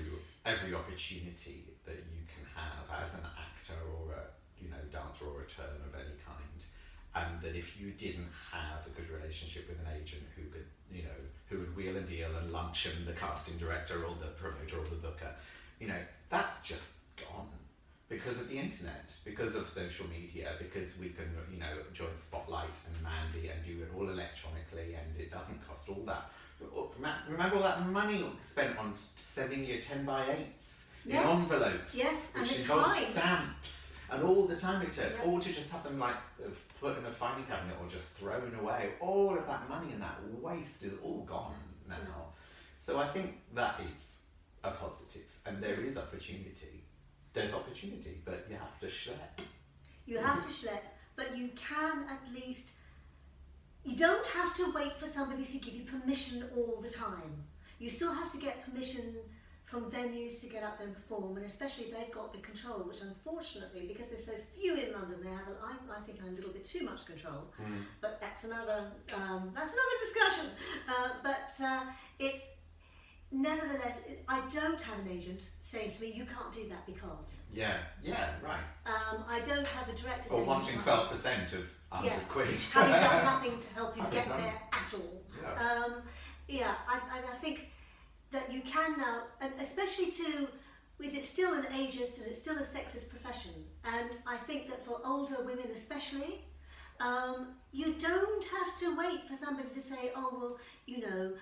every opportunity that you can have as an actor or a dancer or a turn of any kind, and that if you didn't have a good relationship with an agent who could who would wheel and deal and lunch and the casting director or the promoter or the booker, that's just gone because of the internet, because of social media, because we can join Spotlight and Mandy and do it all electronically, and it doesn't cost all that. Remember all that money spent on sending you 10x8s in envelopes, which involved stamps, and all the time it took, or to just have them put in a filing cabinet or just thrown away. All of that money and that waste is all gone now. So I think that is a positive, and there is opportunity. There's opportunity, but you have to schlep. You have to schlep, but you can at least. You don't have to wait for somebody to give you permission all the time. You still have to get permission from venues to get up there and perform, and especially if they've got the control, which unfortunately, because there's so few in London, they have, I think, a little bit too much control. But that's another discussion. It's nevertheless, I don't have an agent saying to me, you can't do that because. Yeah, right. I don't have a director Or saying... wanting 12% of yes, quid. having done nothing to help you get there at all. Yeah. I think that you can now, and especially is it still an ageist and it's still a sexist profession, and I think that for older women especially, you don't have to wait for somebody to say, oh well, you know,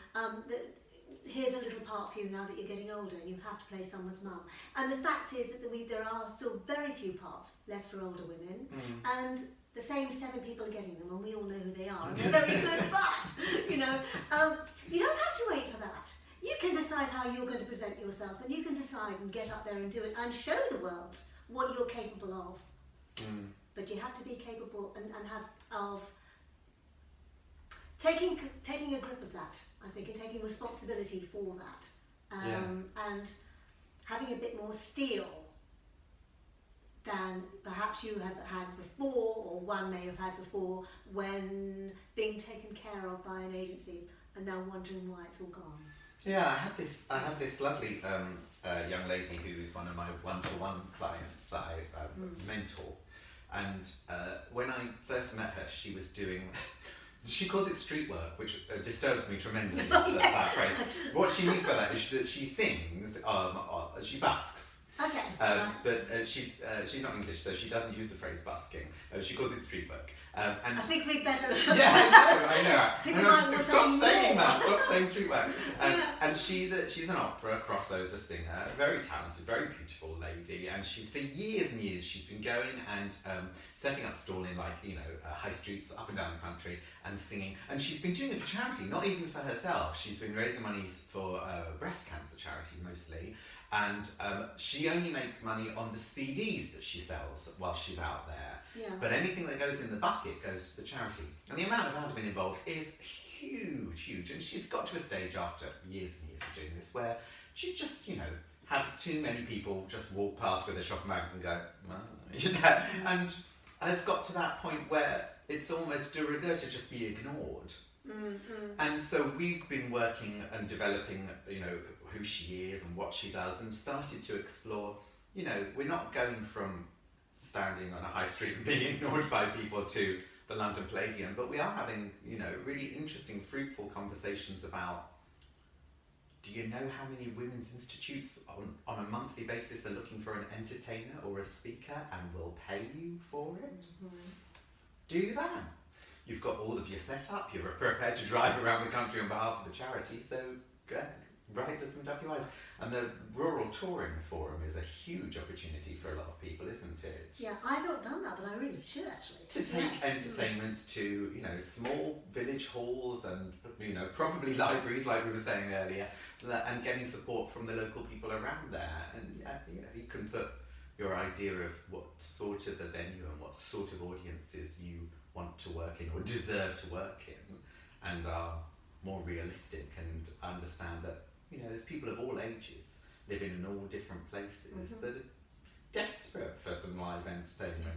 here's a little part for you now that you're getting older and you have to play someone's mum. And the fact is that there are still very few parts left for older women, and the same 7 people are getting them, and we all know who they are, and they're very good, but, you know, you don't have to wait for that. You can decide how you're going to present yourself, and you can decide and get up there and do it and show the world what you're capable of. But you have to be capable and have of taking a grip of that, I think, and taking responsibility for that, and having a bit more steel than perhaps you have had before, or one may have had before, when being taken care of by an agency and now wondering why it's all gone. Yeah, I have this lovely young lady who is one of my one-to-one clients that I mentor, and when I first met her, she was doing. She calls it street work, which disturbs me tremendously. That phrase. What she means by that is that she sings, she busks. Okay. But she's not English, so she doesn't use the phrase busking. She calls it street work. And I think we better. I know. People And might I'm want just stop something saying more. that. Stop saying street work. And she's an opera crossover singer, a very talented, very beautiful lady. And she's for years and years she's been going and setting up stall in high streets up and down the country and singing. And she's been doing it for charity, not even for herself. She's been raising money for breast cancer charity mostly. And she only makes money on the CDs that she sells while she's out there. Yeah. But anything that goes in the bucket goes to the charity. And the amount of admin involved is huge. And she's got to a stage after years and years of doing this where she just, had too many people just walk past with their shopping bags and go, and it's got to that point where it's almost de rigueur to just be ignored. And so we've been working and developing, who she is and what she does, and started to explore, we're not going from standing on a high street and being ignored by people to the London Palladium, but we are having, really interesting, fruitful conversations about, do you know how many women's institutes on a monthly basis are looking for an entertainer or a speaker and will pay you for it? Do that. You've got all of your setup, you're prepared to drive around the country on behalf of the charity, so go ahead, write us some WIs. And the Rural Touring Forum is a huge opportunity for a lot of people, isn't it? Yeah, I've not done that, but I really should actually. To take entertainment to, small village halls and, probably libraries, like we were saying earlier, and getting support from the local people around there. And, you can put your idea of what sort of a venue and what sort of audiences you want to work in or deserve to work in, and are more realistic and understand that, there's people of all ages living in all different places that are desperate for some live entertainment,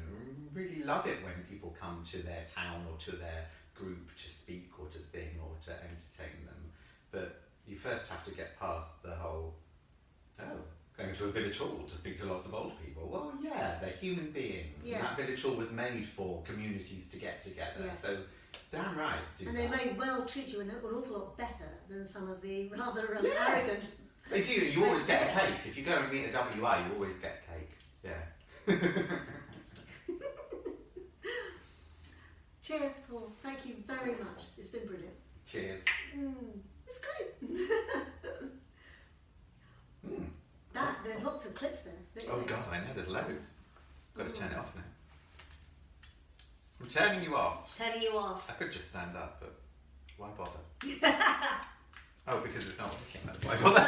really love it when people come to their town or to their group to speak or to sing or to entertain them. But you first have to get past the whole, going to a village hall to speak to lots of old people. Well, yeah, they're human beings. Yes. And that village hall was made for communities to get together. Yes. So, damn right, do and that. they may well treat you an awful lot better than some of the rather arrogant. They do. You always get a cake. If you go and meet a WI, you always get cake. Yeah. Cheers, Paul. Thank you very much. It's been brilliant. Cheers. It's great. There's lots of clips there. Oh God, I know, there's loads. Got to turn it off now. I'm turning you off. Turning you off. I could just stand up, but why bother? Oh, because it's not working, that's why I bother.